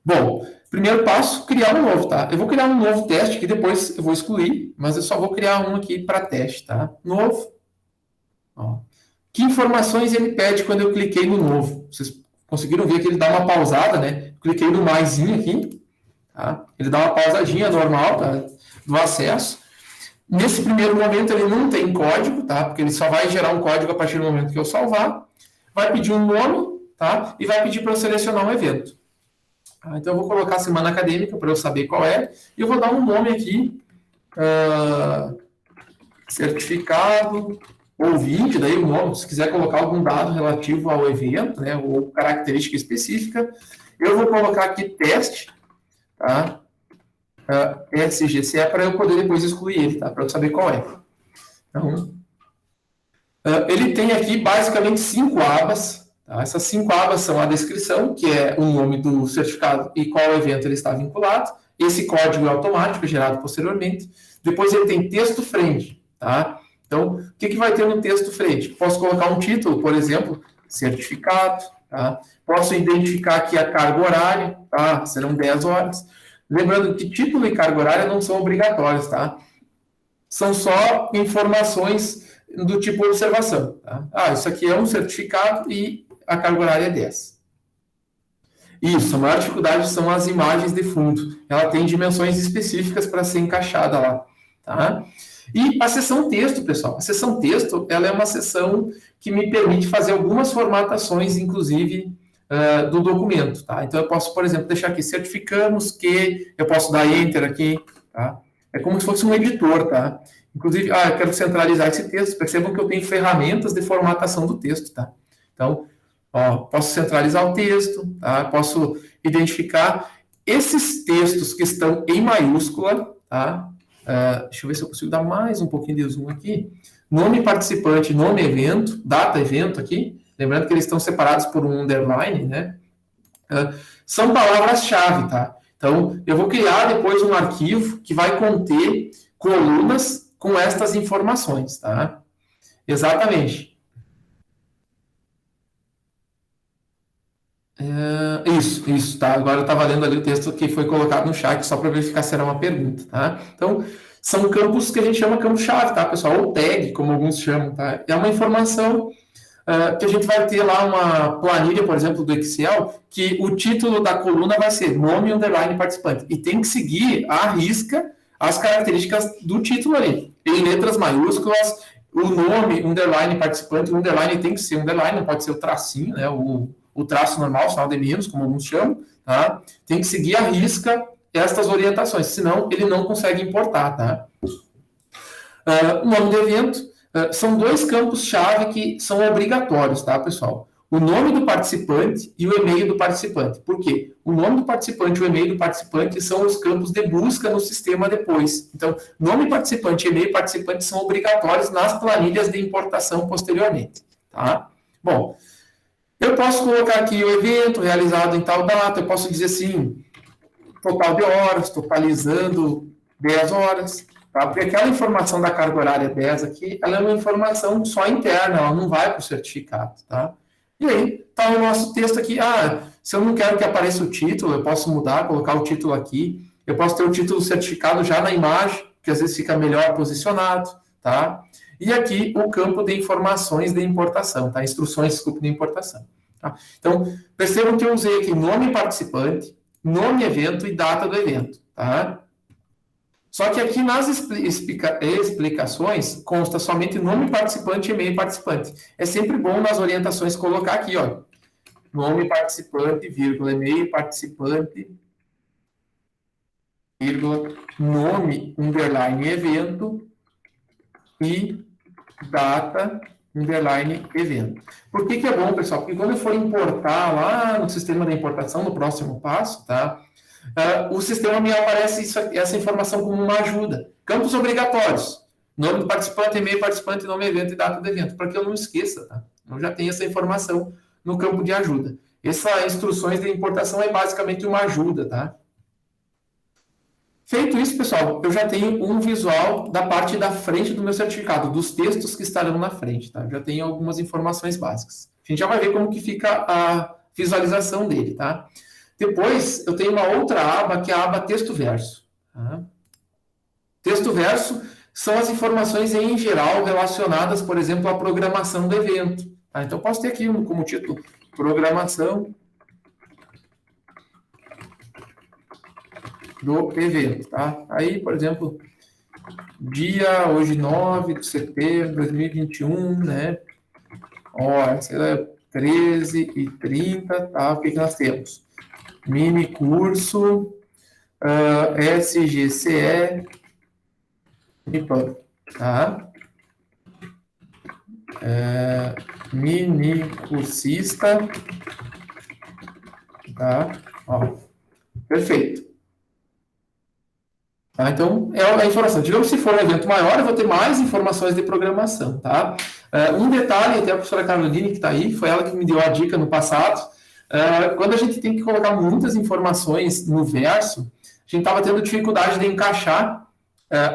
Bom, primeiro passo, criar um novo, tá? Eu vou criar um novo teste, que depois eu vou excluir, mas eu só vou criar um aqui para teste, tá? Novo. Ó. Que informações ele pede quando eu cliquei no novo? Vocês conseguiram ver que ele dá uma pausada, né? Cliquei no maisinho aqui, tá? Ele dá uma pausadinha normal, tá? Do acesso. Nesse primeiro momento ele não tem código, tá? Porque ele só vai gerar um código a partir do momento que eu salvar. Vai pedir um nome, tá? E vai pedir para eu selecionar um evento. Então eu vou colocar semana acadêmica para eu saber qual é. E eu vou dar um nome aqui. Certificado ouvinte, daí o nome, se quiser colocar algum dado relativo ao evento, né? Ou característica específica. Eu vou colocar aqui teste, tá? SGCE para eu poder depois excluir ele, tá? Para eu saber qual é. Então, ele tem aqui basicamente 5 abas. Tá? Essas 5 abas são a descrição, que é o nome do certificado e qual evento ele está vinculado. Esse código é automático, gerado posteriormente. Depois ele tem texto frente, tá? Então, o que vai ter no texto frente? Posso colocar um título, por exemplo, certificado, tá? Posso identificar aqui a carga horária, tá? Serão 10 horas. Lembrando que título e carga horária não são obrigatórios, tá? São só informações do tipo observação, tá? Isso aqui é um certificado e a carga horária é 10. Isso, a maior dificuldade são as imagens de fundo. Ela tem dimensões específicas para ser encaixada lá, tá? E a seção texto, pessoal. A seção texto, ela é uma seção que me permite fazer algumas formatações, inclusive, do documento, tá? Então, eu posso, por exemplo, deixar aqui, certificamos que, eu posso dar Enter aqui, tá? É como se fosse um editor, tá? Inclusive, eu quero centralizar esse texto, percebam que eu tenho ferramentas de formatação do texto, tá? Então, posso centralizar o texto, tá? Posso identificar esses textos que estão em maiúscula, tá? Deixa eu ver se eu consigo dar mais um pouquinho de zoom aqui. Nome participante, nome evento, data evento aqui. Lembrando que eles estão separados por um underline, né? São palavras-chave, tá? Então, eu vou criar depois um arquivo que vai conter colunas com estas informações, tá? Exatamente. Isso, tá? Agora eu estava lendo ali o texto que foi colocado no chat, só para verificar se era uma pergunta, tá? Então, são campos que a gente chama campo-chave, tá, pessoal? Ou tag, como alguns chamam, tá? É uma informação que a gente vai ter lá uma planilha, por exemplo, do Excel, que o título da coluna vai ser nome underline participante. E tem que seguir à risca as características do título ali. Em letras maiúsculas, o nome underline participante, o underline tem que ser underline, não pode ser o tracinho, né? O traço normal, sinal de menos, como alguns chamam, tá? Tem que seguir à risca estas orientações, senão ele não consegue importar, tá? O nome do evento, são 2 campos-chave que são obrigatórios, tá, pessoal? O nome do participante e o e-mail do participante. Por quê? O nome do participante e o e-mail do participante são os campos de busca no sistema depois. Então, nome participante e e-mail participante são obrigatórios nas planilhas de importação posteriormente, tá? Bom, eu posso colocar aqui o evento realizado em tal data, eu posso dizer assim, total de horas, totalizando 10 horas, tá? Porque aquela informação da carga horária 10 aqui, ela é uma informação só interna, ela não vai para o certificado, tá? E aí, tá o nosso texto aqui, se eu não quero que apareça o título, eu posso mudar, colocar o título aqui, eu posso ter o título certificado já na imagem, que às vezes fica melhor posicionado, tá? E aqui o campo de informações de importação, tá? Instruções, desculpa, de importação. Tá? Então, percebam que eu usei aqui nome participante, nome evento e data do evento, tá? Só que aqui nas explicações consta somente nome participante e e-mail participante. É sempre bom nas orientações colocar aqui, ó, nome participante, vírgula, e-mail participante, vírgula, nome, underline, evento e data, underline, evento. Por que é bom, pessoal? Porque quando eu for importar lá no sistema da importação, no próximo passo, tá? O sistema me aparece essa informação como uma ajuda. Campos obrigatórios. Nome do participante, e-mail participante, nome evento e data do evento. Para que eu não esqueça, tá? Eu já tenho essa informação no campo de ajuda. Essas instruções de importação é basicamente uma ajuda, tá? Feito isso, pessoal, eu já tenho um visual da parte da frente do meu certificado, dos textos que estarão na frente, tá? Já tenho algumas informações básicas. A gente já vai ver como que fica a visualização dele, tá? Depois, eu tenho uma outra aba, que é a aba texto-verso. Tá? Texto-verso são as informações em geral relacionadas, por exemplo, à programação do evento. Tá? Então, eu posso ter aqui como título, programação do evento, tá? Aí, por exemplo, hoje 9 de setembro de 2021, né? Ó, sei lá, 13h30, tá? O que nós temos? Mini curso SGCE Unipam, tá? Mini cursista, tá? Ó, perfeito. Tá? Então, é a informação. Digamos, se for um evento maior, eu vou ter mais informações de programação, tá? Um detalhe, até a professora Caroline, que está aí, foi ela que me deu a dica no passado, quando a gente tem que colocar muitas informações no verso, a gente estava tendo dificuldade de encaixar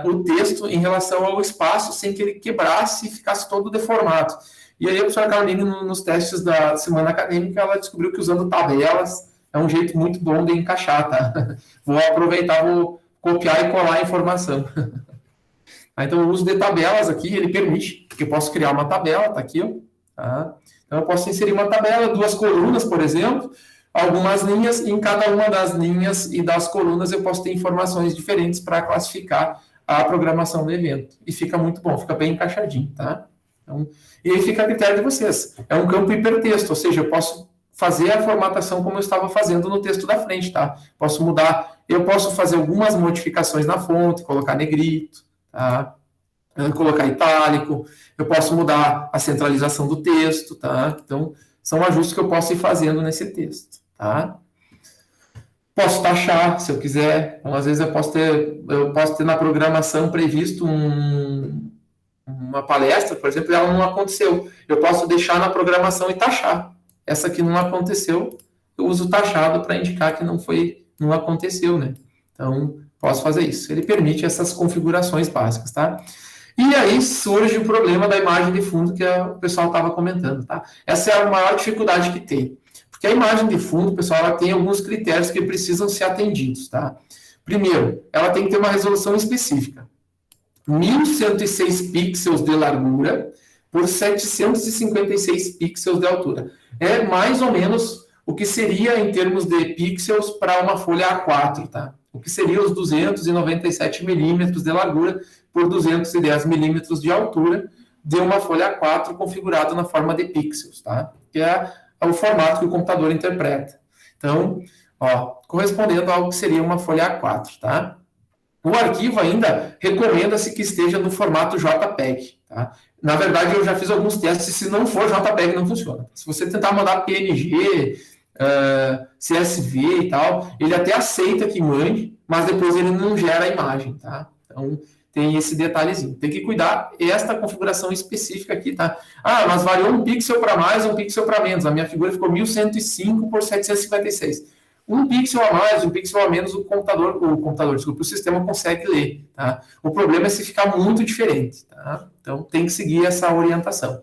o texto em relação ao espaço, sem que ele quebrasse e ficasse todo deformado. E aí a professora Caroline, nos testes da semana acadêmica, ela descobriu que usando tabelas é um jeito muito bom de encaixar, tá? Vou aproveitar, vou copiar e colar a informação. Então, o uso de tabelas aqui, ele permite que eu possa criar uma tabela, tá aqui, ó, tá? Então, eu posso inserir uma tabela, 2 colunas, por exemplo, algumas linhas, e em cada uma das linhas e das colunas eu posso ter informações diferentes para classificar a programação do evento. E fica muito bom, fica bem encaixadinho, tá? Então, e aí fica a critério de vocês. É um campo hipertexto, ou seja, eu posso fazer a formatação como eu estava fazendo no texto da frente, tá? Posso mudar, eu posso fazer algumas modificações na fonte, colocar negrito, tá? Colocar itálico, eu posso mudar a centralização do texto, tá? Então, são ajustes que eu posso ir fazendo nesse texto, tá? Posso taxar, se eu quiser. Então, às vezes, eu posso ter na programação previsto uma palestra, por exemplo, e ela não aconteceu. Eu posso deixar na programação e taxar. Essa que não aconteceu, eu uso taxado para indicar que não aconteceu, né? Então, posso fazer isso. Ele permite essas configurações básicas, tá? E aí surge o problema da imagem de fundo que o pessoal estava comentando, tá? Essa é a maior dificuldade que tem. Porque a imagem de fundo, pessoal, ela tem alguns critérios que precisam ser atendidos, tá? Primeiro, ela tem que ter uma resolução específica. 1.106 pixels de largura por 756 pixels de altura. É mais ou menos o que seria em termos de pixels para uma folha A4, tá? O que seria os 297 milímetros de largura por 210 milímetros de altura de uma folha A4 configurada na forma de pixels, tá? Que é o formato que o computador interpreta. Então, ó, correspondendo ao que seria uma folha A4, tá? O arquivo ainda recomenda-se que esteja no formato JPEG, tá? Na verdade, eu já fiz alguns testes, se não for JPEG, não funciona. Se você tentar mandar PNG, CSV e tal, ele até aceita que mande, mas depois ele não gera a imagem, tá? Então, tem esse detalhezinho. Tem que cuidar esta configuração específica aqui, tá? Ah, mas variou um pixel para mais, um pixel para menos. A minha figura ficou 1105 por 756. Um pixel a mais, um pixel a menos, o sistema consegue ler, tá? O problema é se ficar muito diferente, tá? Então, tem que seguir essa orientação.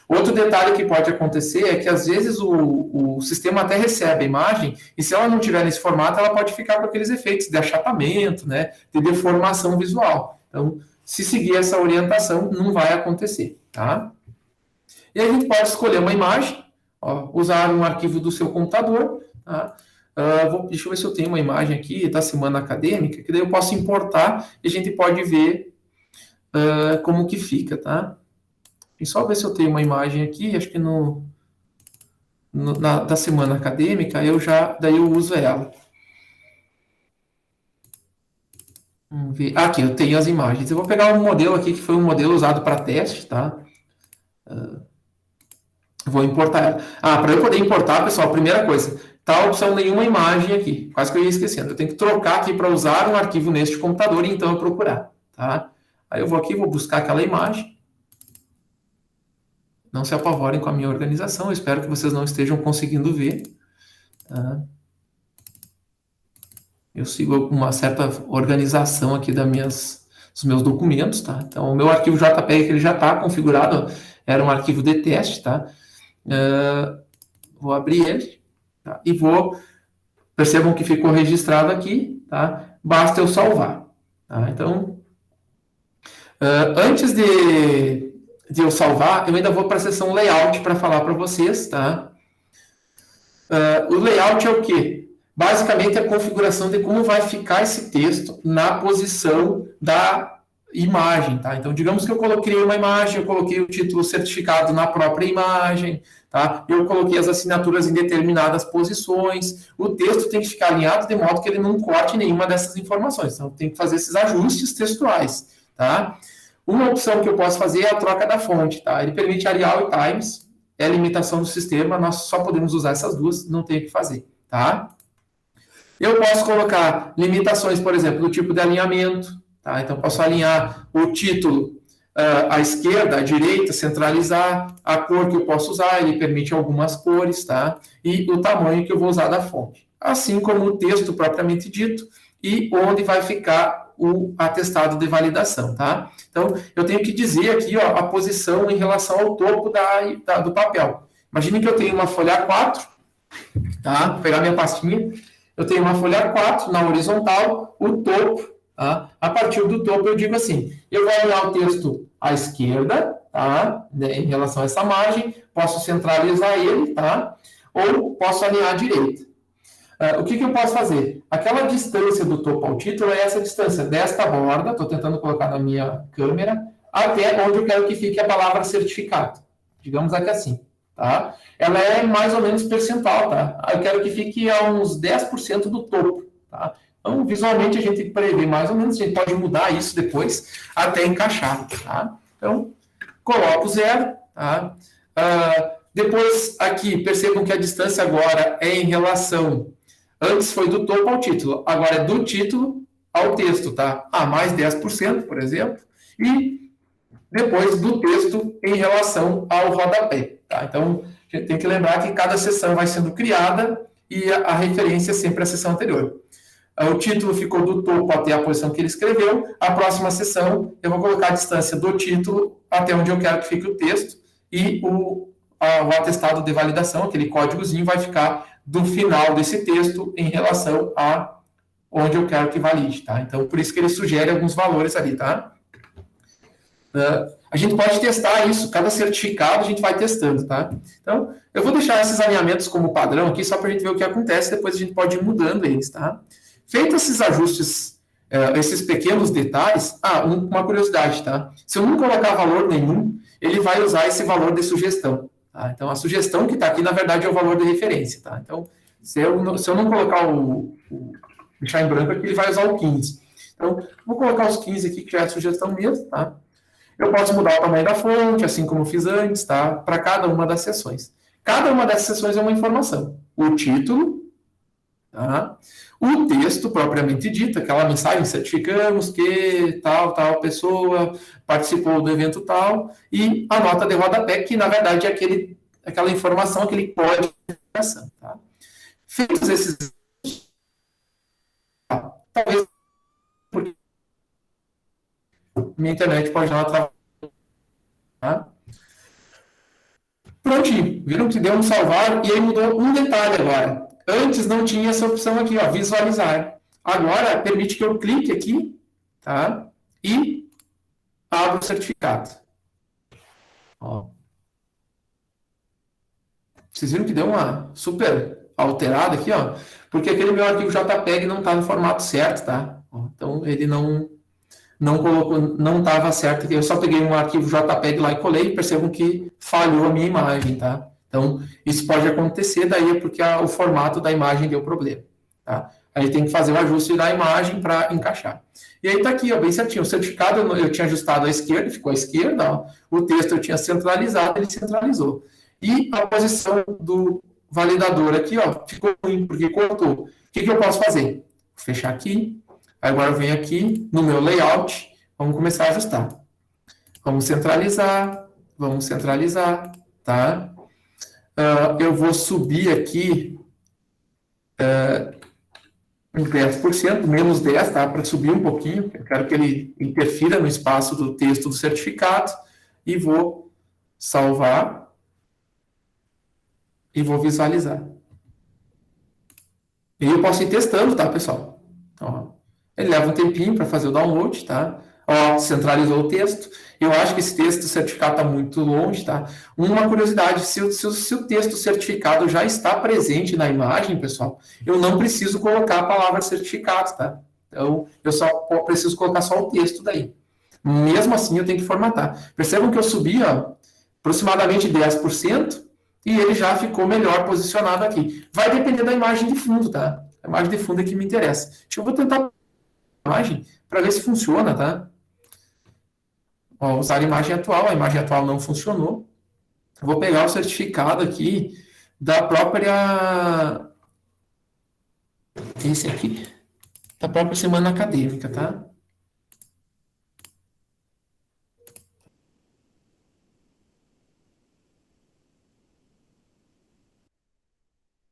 Outro detalhe que pode acontecer é que, às vezes, o sistema até recebe a imagem, e se ela não tiver nesse formato, ela pode ficar com aqueles efeitos de achatamento, né? De deformação visual. Então, se seguir essa orientação, não vai acontecer, tá? E a gente pode escolher uma imagem, ó, usar um arquivo do seu computador, tá? Deixa eu ver se eu tenho uma imagem aqui da semana acadêmica, que daí eu posso importar e a gente pode ver como que fica, tá? E só ver se eu tenho uma imagem aqui, acho que da semana acadêmica, daí eu uso ela. Vamos ver. Aqui, eu tenho as imagens. Eu vou pegar um modelo aqui, que foi um modelo usado para teste, tá? Vou importar ela. Para eu poder importar, pessoal, primeira coisa, tá a opção nenhuma imagem aqui. Quase que eu ia esquecendo. Eu tenho que trocar aqui para usar um arquivo neste computador e então eu procurar, tá? Aí eu vou aqui, vou buscar aquela imagem. Não se apavorem com a minha organização, eu espero que vocês não estejam conseguindo ver. Tá? Eu sigo uma certa organização aqui dos meus documentos, tá? Então, o meu arquivo JPEG, que ele já está configurado, era um arquivo de teste, tá? Vou abrir ele, tá? E percebam que ficou registrado aqui, tá? Basta eu salvar, tá? Então, antes de eu salvar, eu ainda vou para a seção layout para falar para vocês, tá? O layout é o quê? Basicamente, a configuração de como vai ficar esse texto na posição da imagem, tá? Então, digamos que eu coloquei uma imagem, eu coloquei o título certificado na própria imagem, tá? Eu coloquei as assinaturas em determinadas posições. O texto tem que ficar alinhado de modo que ele não corte nenhuma dessas informações. Então, tem que fazer esses ajustes textuais, tá? Uma opção que eu posso fazer é a troca da fonte, tá? Ele permite Arial e Times, é a limitação do sistema, nós só podemos usar essas duas, não tem o que fazer, tá? Eu posso colocar limitações, por exemplo, do tipo de alinhamento, tá? Então, posso alinhar o título à esquerda, à direita, centralizar, a cor que eu posso usar, ele permite algumas cores, tá? E o tamanho que eu vou usar da fonte. Assim como o texto propriamente dito e onde vai ficar o atestado de validação, tá? Então, eu tenho que dizer aqui, ó, a posição em relação ao topo do papel. Imagine que eu tenho uma folha A4, tá? Vou pegar minha pastinha. Eu tenho uma folha A4 na horizontal, o topo, tá? A partir do topo eu digo assim, eu vou alinhar o texto à esquerda, tá? Em relação a essa margem, posso centralizar ele, tá? Ou posso alinhar à direita. O que eu posso fazer? Aquela distância do topo ao título é essa distância desta borda, estou tentando colocar na minha câmera, até onde eu quero que fique a palavra certificado. Digamos aqui assim, tá? Ela é mais ou menos percentual, tá? Eu quero que fique a uns 10% do topo, tá? Então, visualmente, a gente prevê mais ou menos, a gente pode mudar isso depois até encaixar, tá? Então, coloco 0, tá? Depois, aqui, percebam que a distância agora é em relação... Antes foi do topo ao título, agora é do título ao texto, tá? Mais 10%, por exemplo, e depois do texto em relação ao rodapé, tá? Então, a gente tem que lembrar que cada seção vai sendo criada e a referência é sempre à seção anterior. O título ficou do topo até a posição que ele escreveu, a próxima seção eu vou colocar a distância do título até onde eu quero que fique o texto e o atestado de validação, aquele códigozinho, vai ficar do final desse texto em relação a onde eu quero que valide, tá? Então, por isso que ele sugere alguns valores ali, tá? A gente pode testar isso, cada certificado a gente vai testando, tá? Então, eu vou deixar esses alinhamentos como padrão aqui, só para a gente ver o que acontece, depois a gente pode ir mudando eles, tá? Feitos esses ajustes, esses pequenos detalhes, uma curiosidade, tá? Se eu não colocar valor nenhum, ele vai usar esse valor de sugestão, tá? Então, a sugestão que está aqui, na verdade, é o valor de referência, tá? Então, se eu não colocar deixar em branco aqui, ele vai usar o 15. Então, vou colocar os 15 aqui, que já é a sugestão mesmo, tá? Eu posso mudar o tamanho da fonte, assim como fiz antes, tá? Para cada uma das seções. Cada uma dessas seções é uma informação. O título, tá? O texto propriamente dito, aquela mensagem, certificamos que tal pessoa participou do evento tal, e a nota de rodapé, que na verdade é aquela informação, aquele código de informação, tá? Feitos esses... Talvez... Minha internet pode dar uma travada. Tá? Prontinho. Viram que deu um salvar e aí mudou um detalhe agora. Antes não tinha essa opção aqui, ó, visualizar. Agora permite que eu clique aqui, tá? E abra o certificado. Ó. Vocês viram que deu uma super alterada aqui, ó? Porque aquele meu arquivo JPEG não está no formato certo, tá? Então ele não colocou, não estava certo. Eu só peguei um arquivo JPEG lá e colei, percebam que falhou a minha imagem, tá? Então, isso pode acontecer, daí é porque o formato da imagem deu problema, tá? Aí tem que fazer o ajuste da imagem para encaixar. E aí tá aqui, ó, bem certinho. O certificado eu tinha ajustado à esquerda, ficou à esquerda, ó. O texto eu tinha centralizado, ele centralizou. E a posição do validador aqui, ó, ficou ruim, porque cortou. O que eu posso fazer? Vou fechar aqui. Agora eu venho aqui no meu layout, vamos começar a ajustar. Vamos centralizar, tá? Eu vou subir aqui uns 10%, menos 10, tá? Para subir um pouquinho. Eu quero que ele interfira no espaço do texto do certificado. E vou salvar. E vou visualizar. E eu posso ir testando, tá, pessoal? Ó, ele leva um tempinho para fazer o download, tá? Ó, centralizou o texto. Eu acho que esse texto certificado está muito longe, tá? Uma curiosidade, se o texto certificado já está presente na imagem, pessoal, eu não preciso colocar a palavra certificado, tá? Então, eu só preciso colocar só o texto daí. Mesmo assim, eu tenho que formatar. Percebam que eu subi, ó, aproximadamente 10%, e ele já ficou melhor posicionado aqui. Vai depender da imagem de fundo, tá? A imagem de fundo é que me interessa. Eu vou tentar a imagem para ver se funciona, tá? Ó, usar a imagem atual não funcionou. Eu vou pegar o certificado aqui da própria... Esse aqui. Da própria semana acadêmica, tá?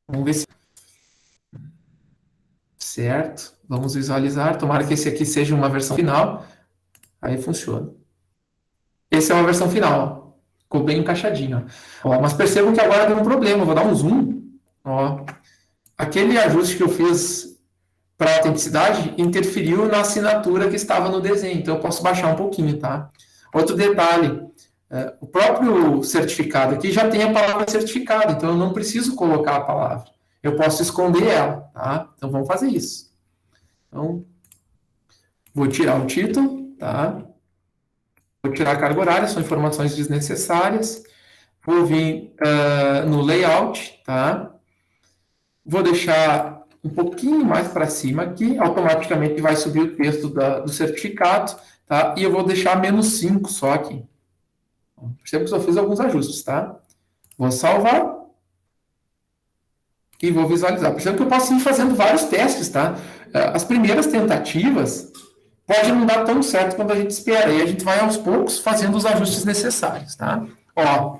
Vamos ver se... Certo. Vamos visualizar. Tomara que esse aqui seja uma versão final. Aí funciona. Essa é uma versão final. Ó. Ficou bem encaixadinho. Ó, mas percebam que agora deu um problema. Eu vou dar um zoom. Ó. Aquele ajuste que eu fiz para a autenticidade interferiu na assinatura que estava no desenho. Então, eu posso baixar um pouquinho, tá? Outro detalhe. O próprio certificado aqui já tem a palavra certificado. Então, eu não preciso colocar a palavra. Eu posso esconder ela, tá? Então, vamos fazer isso. Então, vou tirar o título, tá? Vou tirar a carga horária, são informações desnecessárias. Vou vir no layout, tá? Vou deixar um pouquinho mais para cima aqui, automaticamente vai subir o texto do certificado, tá? E eu vou deixar -5 só aqui. Percebo que só fiz alguns ajustes, tá? Vou salvar. E vou visualizar. Percebo que eu posso ir fazendo vários testes, tá? As primeiras tentativas pode não dar tão certo quanto a gente espera. E a gente vai, aos poucos, fazendo os ajustes necessários, tá? Ó, o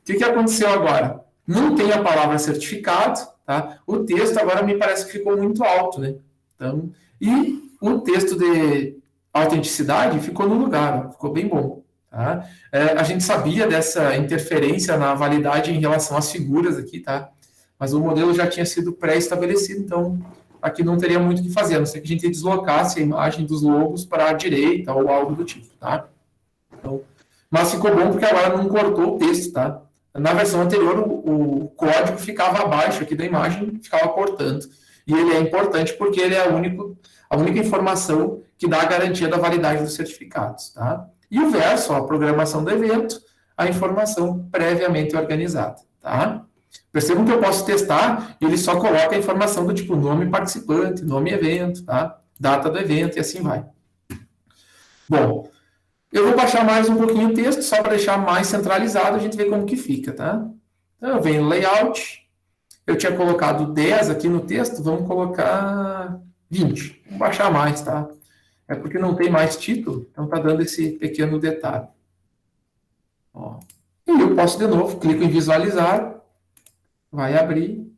que aconteceu agora? Não tem a palavra certificado, tá? O texto agora me parece que ficou muito alto, né? Então, e o texto de autenticidade ficou no lugar, ó, ficou bem bom, tá? A gente sabia dessa interferência na validade em relação às figuras aqui, tá? Mas o modelo já tinha sido pré-estabelecido, então aqui não teria muito o que fazer, a não ser que a gente deslocasse a imagem dos logos para a direita ou algo do tipo, tá? Então, mas ficou bom porque agora não cortou o texto, tá? Na versão anterior, o código ficava abaixo aqui da imagem, ficava cortando. E ele é importante porque ele é a única informação que dá a garantia da validade dos certificados, tá? E o verso, ó, a programação do evento, a informação previamente organizada, tá? Percebam que eu posso testar, ele só coloca a informação do tipo nome participante, nome evento, tá? Data do evento e assim vai. Bom, eu vou baixar mais um pouquinho o texto, só para deixar mais centralizado, a gente vê como que fica, tá? Então, eu venho no layout, eu tinha colocado 10 aqui no texto, vamos colocar 20. Vamos baixar mais, tá? É porque não tem mais título, então tá dando esse pequeno detalhe. Ó. E eu posso, de novo, clico em visualizar, vai abrir.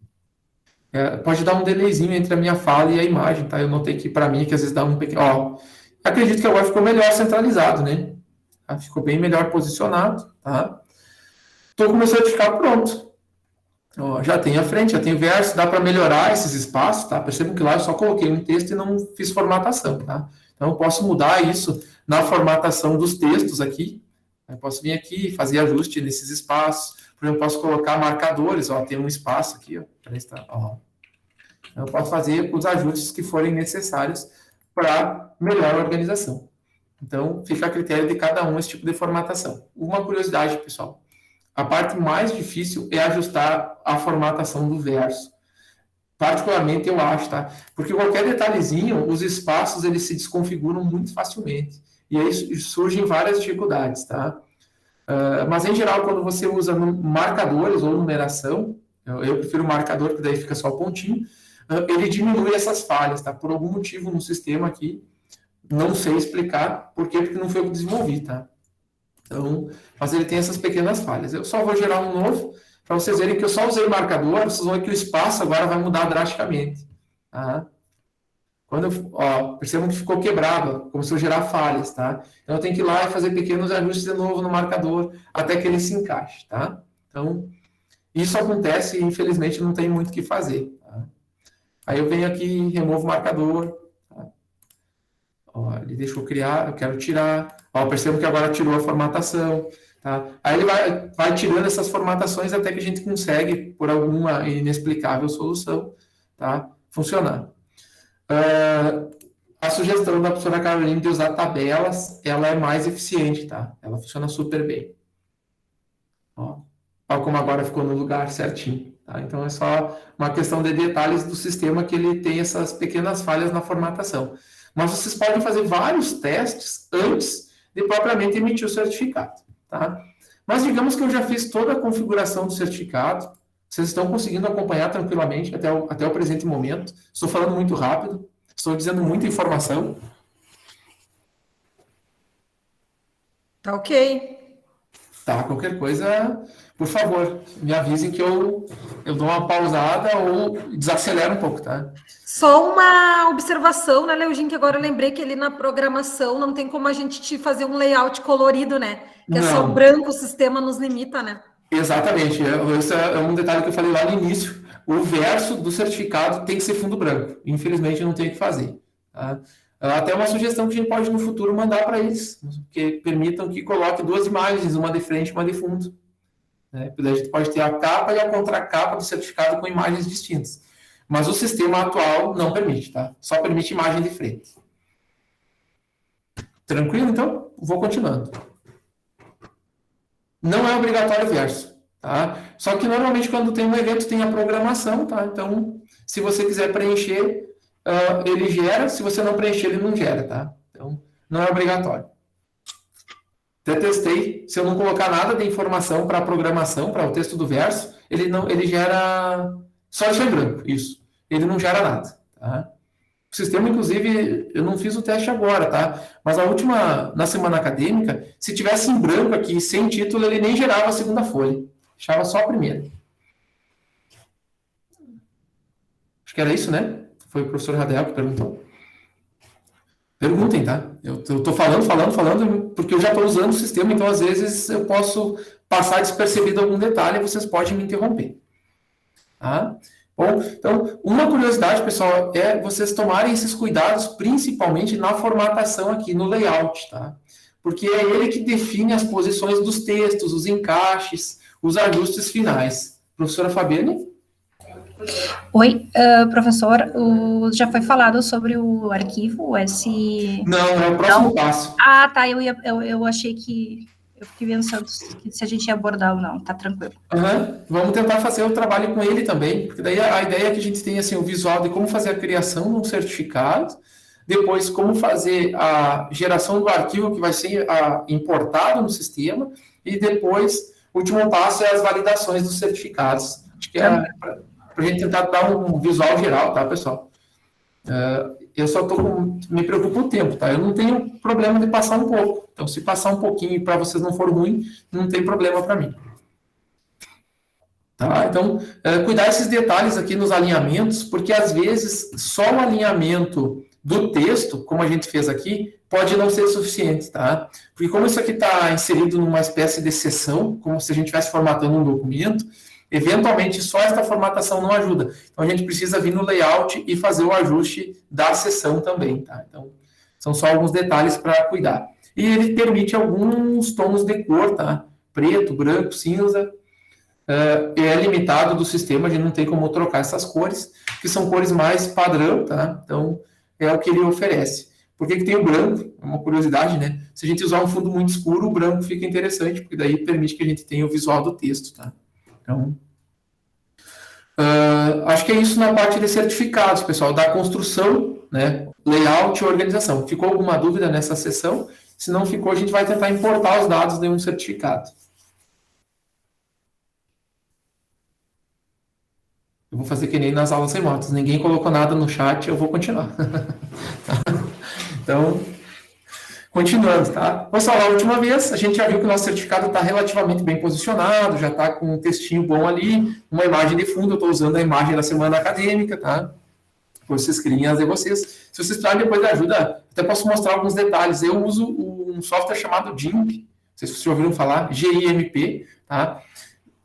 Pode dar um delayzinho entre a minha fala e a imagem, tá? Eu notei que para mim, que às vezes dá um pequeno... Ó, acredito que agora ficou melhor centralizado, né? Ficou bem melhor posicionado, tá? Estou com o meu certificado pronto. Ó, já tem a frente, já tem o verso, dá para melhorar esses espaços, tá? Percebam que lá eu só coloquei um texto e não fiz formatação, tá? Então, eu posso mudar isso na formatação dos textos aqui. Eu posso vir aqui e fazer ajuste nesses espaços. Por exemplo, eu posso colocar marcadores, ó, tem um espaço aqui, ó. Eu posso fazer os ajustes que forem necessários para melhor organização. Então, fica a critério de cada um esse tipo de formatação. Uma curiosidade, pessoal. A parte mais difícil é ajustar a formatação do verso. Particularmente, eu acho, tá? Porque qualquer detalhezinho, os espaços, eles se desconfiguram muito facilmente. E aí surgem várias dificuldades, tá? Mas, em geral, quando você usa marcadores ou numeração, eu prefiro marcador, porque daí fica só o pontinho, ele diminui essas falhas, tá? Por algum motivo no sistema aqui, não sei explicar por quê, porque não foi eu que desenvolvi, tá? Então, mas ele tem essas pequenas falhas. Eu só vou gerar um novo, para vocês verem que eu só usei marcador, vocês vão ver que o espaço agora vai mudar drasticamente, tá? Percebam que ficou quebrado, começou a gerar falhas, tá? Então, eu tenho que ir lá e fazer pequenos ajustes de novo no marcador, até que ele se encaixe, tá? Então, isso acontece e, infelizmente, não tem muito o que fazer, tá? Aí eu venho aqui e removo o marcador, tá? Ele deixou criar, eu quero tirar. Percebo que agora tirou a formatação, tá? Aí ele vai tirando essas formatações até que a gente consegue, por alguma inexplicável solução, tá? Funcionar. A sugestão da professora Caroline de usar tabelas, ela é mais eficiente, tá? Ela funciona super bem. Olha como agora ficou no lugar certinho, tá? Então, é só uma questão de detalhes do sistema que ele tem essas pequenas falhas na formatação. Mas vocês podem fazer vários testes antes de propriamente emitir o certificado, tá? Mas digamos que eu já fiz toda a configuração do certificado, vocês estão conseguindo acompanhar tranquilamente até o presente momento. Estou falando muito rápido, estou dizendo muita informação. Tá ok. Tá, qualquer coisa, por favor, me avisem que eu dou uma pausada ou desacelero um pouco, tá? Só uma observação, né, Leugin, que agora eu lembrei que ali na programação não tem como a gente te fazer um layout colorido, né? Que é só branco, o sistema nos limita, né? Exatamente, esse é um detalhe que eu falei lá no início. O verso do certificado tem que ser fundo branco. Infelizmente, não tem o que fazer, tá? Até uma sugestão que a gente pode no futuro mandar para eles, que permitam que coloque duas imagens, uma de frente e uma de fundo. Né? A gente pode ter a capa e a contracapa do certificado com imagens distintas. Mas o sistema atual não permite, tá? Só permite imagem de frente. Tranquilo, então? Vou continuando. Não é obrigatório verso, tá? Só que normalmente quando tem um evento tem a programação, tá? Então, se você quiser preencher, ele gera, se você não preencher, ele não gera, tá? Então, não é obrigatório. Até testei, se eu não colocar nada de informação para a programação, para o texto do verso, ele gera só deixa em branco, isso. Ele não gera nada, tá? O sistema, inclusive, eu não fiz o teste agora, tá? Mas na semana acadêmica, se tivesse em branco aqui, sem título, ele nem gerava a segunda folha. Deixava só a primeira. Acho que era isso, né? Foi o professor Radel que perguntou. Perguntem, tá? Eu estou falando, porque eu já estou usando o sistema, então às vezes eu posso passar despercebido algum detalhe e vocês podem me interromper. Tá? Bom, então, uma curiosidade, pessoal, é vocês tomarem esses cuidados, principalmente na formatação aqui, no layout, tá? Porque é ele que define as posições dos textos, os encaixes, os ajustes finais. Professora Fabiane? Oi, professor, já foi falado sobre o arquivo, o S... Não, é o próximo passo. Ah, tá, eu achei que... Eu fiquei pensando se a gente ia abordar ou não, tá tranquilo. Vamos tentar fazer o trabalho com ele também, porque daí a ideia é que a gente tenha assim, o visual de como fazer a criação de um certificado, depois como fazer a geração do arquivo que vai ser importado no sistema, e depois, o último passo é as validações dos certificados. Acho que é para a gente tentar dar um visual geral, tá, pessoal? Eu só me preocupo o tempo, tá? Eu não tenho problema de passar um pouco. Então, se passar um pouquinho e para vocês não for ruim, não tem problema para mim. Tá? Então, cuidar esses detalhes aqui nos alinhamentos, porque às vezes só o alinhamento do texto, como a gente fez aqui, pode não ser suficiente, tá? Porque como isso aqui está inserido numa espécie de seção, como se a gente estivesse formatando um documento, eventualmente só esta formatação não ajuda. Então, a gente precisa vir no layout e fazer o ajuste da seção também, tá? Então, são só alguns detalhes para cuidar. E ele permite alguns tons de cor, tá? Preto, branco, cinza. É limitado do sistema, a gente não tem como trocar essas cores, que são cores mais padrão, tá? Então, é o que ele oferece. Por que tem o branco? É uma curiosidade, né? Se a gente usar um fundo muito escuro, o branco fica interessante, porque daí permite que a gente tenha o visual do texto, tá? Então, acho que é isso na parte de certificados, pessoal, da construção, né, layout e organização. Ficou alguma dúvida nessa sessão? Se não ficou, a gente vai tentar importar os dados de um certificado. Eu vou fazer que nem nas aulas remotas. Ninguém colocou nada no chat, eu vou continuar. Então, continuando, tá? Pessoal, a última vez, a gente já viu que o nosso certificado está relativamente bem posicionado, já está com um textinho bom ali, uma imagem de fundo, eu estou usando a imagem da semana acadêmica, tá? Depois vocês criem as de vocês. Se vocês precisarem depois de ajuda, até posso mostrar alguns detalhes. Eu uso um software chamado GIMP, não sei se vocês já ouviram falar, GIMP, tá?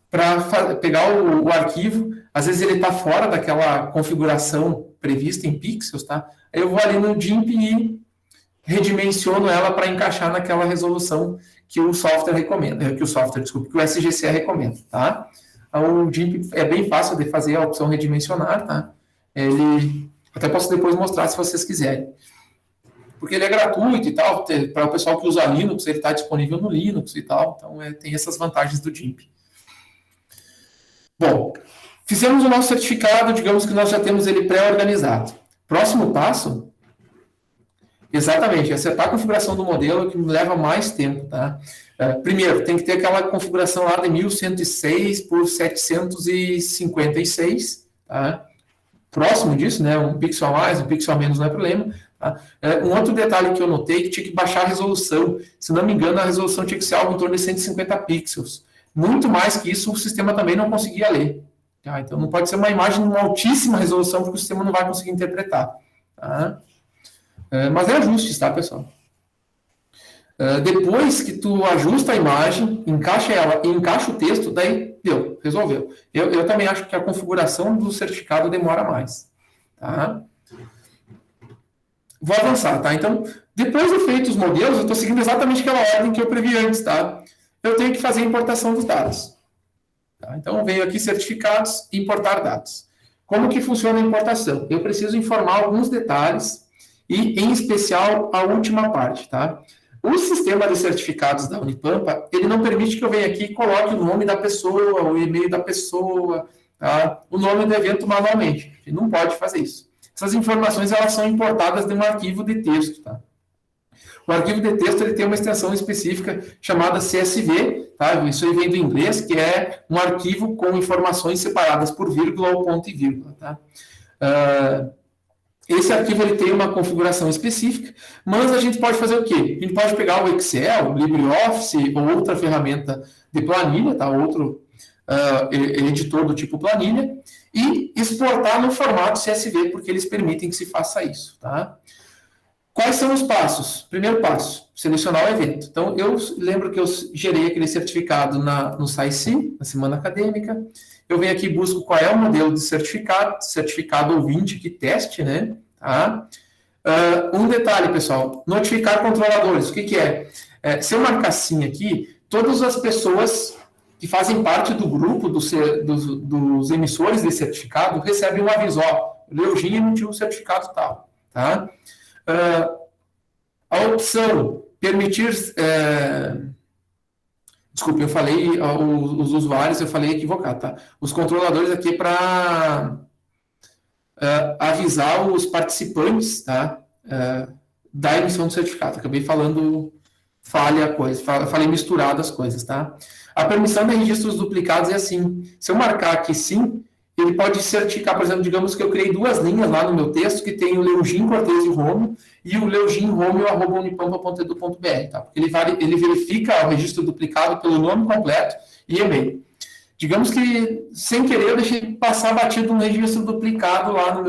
Para pegar o arquivo, às vezes ele está fora daquela configuração prevista em pixels, tá? Aí eu vou ali no GIMP e redimensiono ela para encaixar naquela resolução que o software recomenda, que o SGCE recomenda, tá? O GIMP é bem fácil de fazer a opção redimensionar, tá? Ele até posso depois mostrar se vocês quiserem. Porque ele é gratuito e tal, para o pessoal que usa Linux, ele está disponível no Linux e tal, então tem essas vantagens do GIMP. Bom, fizemos o nosso certificado, digamos que nós já temos ele pré-organizado. Próximo passo, exatamente, é setar a configuração do modelo, que leva mais tempo, tá? Primeiro, tem que ter aquela configuração lá de 1106 por 756, tá? Próximo disso, né? Um pixel a mais, um pixel a menos não é problema. Tá? Um outro detalhe que eu notei, que tinha que baixar a resolução. Se não me engano, a resolução tinha que ser algo em torno de 150 pixels. Muito mais que isso, o sistema também não conseguia ler. Tá? Então, não pode ser uma imagem de uma altíssima resolução, porque o sistema não vai conseguir interpretar. Tá? Mas é ajustes, tá, pessoal? Depois que tu ajusta a imagem, encaixa ela e encaixa o texto, daí deu, resolveu. Eu também acho que a configuração do certificado demora mais. Tá? Vou avançar, tá? Então, depois de feitos os modelos, eu estou seguindo exatamente aquela ordem que eu previ antes, tá? Eu tenho que fazer a importação dos dados. Tá? Então, venho aqui certificados, importar dados. Como que funciona a importação? Eu preciso informar alguns detalhes e, em especial, a última parte, tá? O sistema de certificados da Unipampa, ele não permite que eu venha aqui e coloque o nome da pessoa, o e-mail da pessoa, tá? O nome do evento manualmente. Ele não pode fazer isso. Essas informações, elas são importadas de um arquivo de texto, tá? O arquivo de texto, ele tem uma extensão específica chamada CSV, tá? Isso aí vem do inglês, que é um arquivo com informações separadas por vírgula ou ponto e vírgula, tá? Esse arquivo ele tem uma configuração específica, mas a gente pode fazer o quê? A gente pode pegar o Excel, o LibreOffice ou outra ferramenta de planilha, tá? Outro editor do tipo planilha, e exportar no formato CSV, porque eles permitem que se faça isso. Tá? Quais são os passos? Primeiro passo, selecionar o evento. Então, eu lembro que eu gerei aquele certificado no SciC, na semana acadêmica. Eu venho aqui e busco qual é o modelo de certificado ouvinte que teste, né? Tá? Um detalhe, pessoal, notificar controladores. O que é? Se eu marcar sim aqui, todas as pessoas que fazem parte do grupo dos emissores de certificado recebem um aviso, ó, o Leugin emitiu um certificado tal. Tá? A opção permitir... Desculpe, eu falei os usuários, eu falei equivocado, tá? Os controladores aqui para avisar os participantes, tá? Da emissão do certificado. Acabei falando falei misturado as coisas, tá? A permissão de registros duplicados é assim. Se eu marcar aqui sim, ele pode certificar, por exemplo, digamos que eu criei duas linhas lá no meu texto, que tem o Leugin Cortez e Romeo, e o Leugin Romeo@unipampa.edu.br, tá? Porque ele verifica o registro duplicado pelo nome completo e e-mail. Digamos que, sem querer, eu deixei passar batido um registro duplicado lá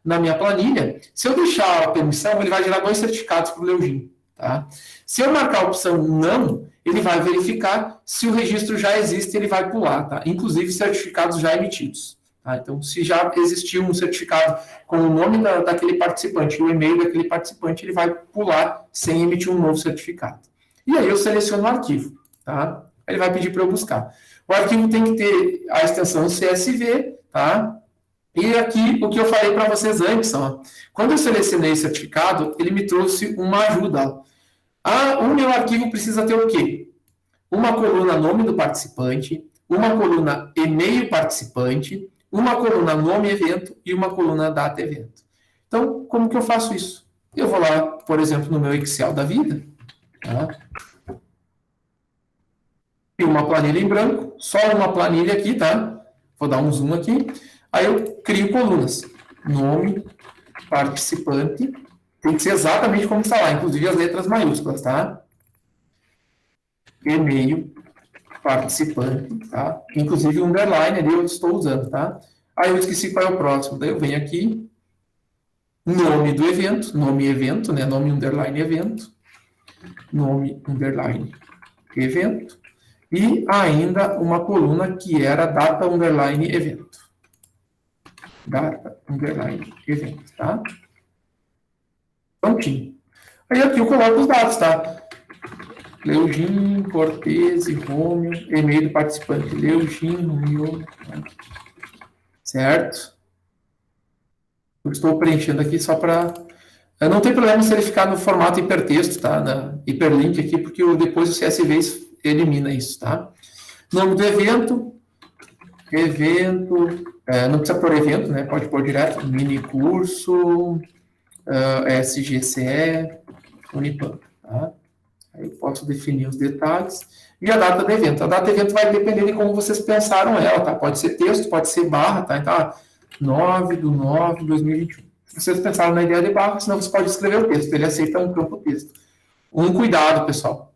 na minha planilha. Se eu deixar a permissão, ele vai gerar 2 certificados para o Leugin, tá? Se eu marcar a opção não, ele vai verificar se o registro já existe, ele vai pular, tá? Inclusive certificados já emitidos. Tá? Então, se já existiu um certificado com o nome daquele participante e o e-mail daquele participante, ele vai pular sem emitir um novo certificado. E aí eu seleciono o arquivo, tá? Ele vai pedir para eu buscar. O arquivo tem que ter a extensão CSV, tá? E aqui, o que eu falei para vocês antes, ó, quando eu selecionei o certificado, ele me trouxe uma ajuda, ó. O meu arquivo precisa ter o quê? Uma coluna nome do participante, uma coluna e-mail participante, uma coluna nome evento e uma coluna data evento. Então, como que eu faço isso? Eu vou lá, por exemplo, no meu Excel da vida, tá? E uma planilha em branco, só uma planilha aqui, tá? Vou dar um zoom aqui. Aí eu crio colunas. Nome, participante. Tem que ser exatamente como está lá, inclusive as letras maiúsculas, tá? E-mail, participante, tá? Inclusive o underline ali eu estou usando, tá? Aí eu esqueci qual é o próximo. Daí eu venho aqui nome do evento, nome evento, né? Nome underline evento, nome underline evento, e ainda uma coluna que era data underline evento. Data underline evento, tá? Prontinho. Aí aqui eu coloco os dados, tá? Leugin, Cortese, Rômio, e-mail do participante. Leugin, Rômio, certo? Eu estou preenchendo aqui só para... Não tem problema se ele ficar no formato hipertexto, tá? Na hiperlink aqui, porque depois o CSV elimina isso, tá? Nome do evento, não precisa pôr evento, né? Pode pôr direto, mini curso, SGCE, Unipampa, tá? Aí eu posso definir os detalhes. E a data do evento. A data do evento vai depender de como vocês pensaram ela, tá? Pode ser texto, pode ser barra, tá? Então, 9/9/2021. Se vocês pensaram na ideia de barra, senão você pode escrever o texto. Ele aceita um campo texto. Um cuidado, pessoal.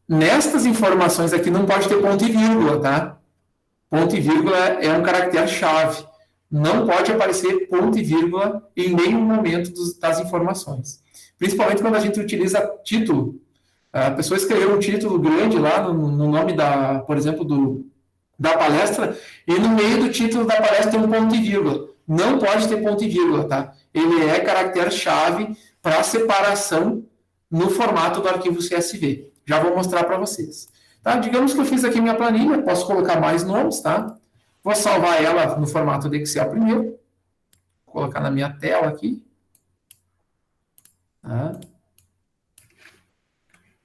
Nestas informações aqui não pode ter ponto e vírgula, tá? Ponto e vírgula é um caractere-chave. Não pode aparecer ponto e vírgula em nenhum momento das informações. Principalmente quando a gente utiliza título. A pessoa escreveu um título grande lá no nome, por exemplo, da palestra, e no meio do título da palestra tem um ponto e vírgula. Não pode ter ponto e vírgula, tá? Ele é caractere-chave para separação no formato do arquivo CSV. Já vou mostrar para vocês. Tá? Digamos que eu fiz aqui minha planilha, posso colocar mais nomes, tá? Vou salvar ela no formato de Excel primeiro. Vou colocar na minha tela aqui. Tá?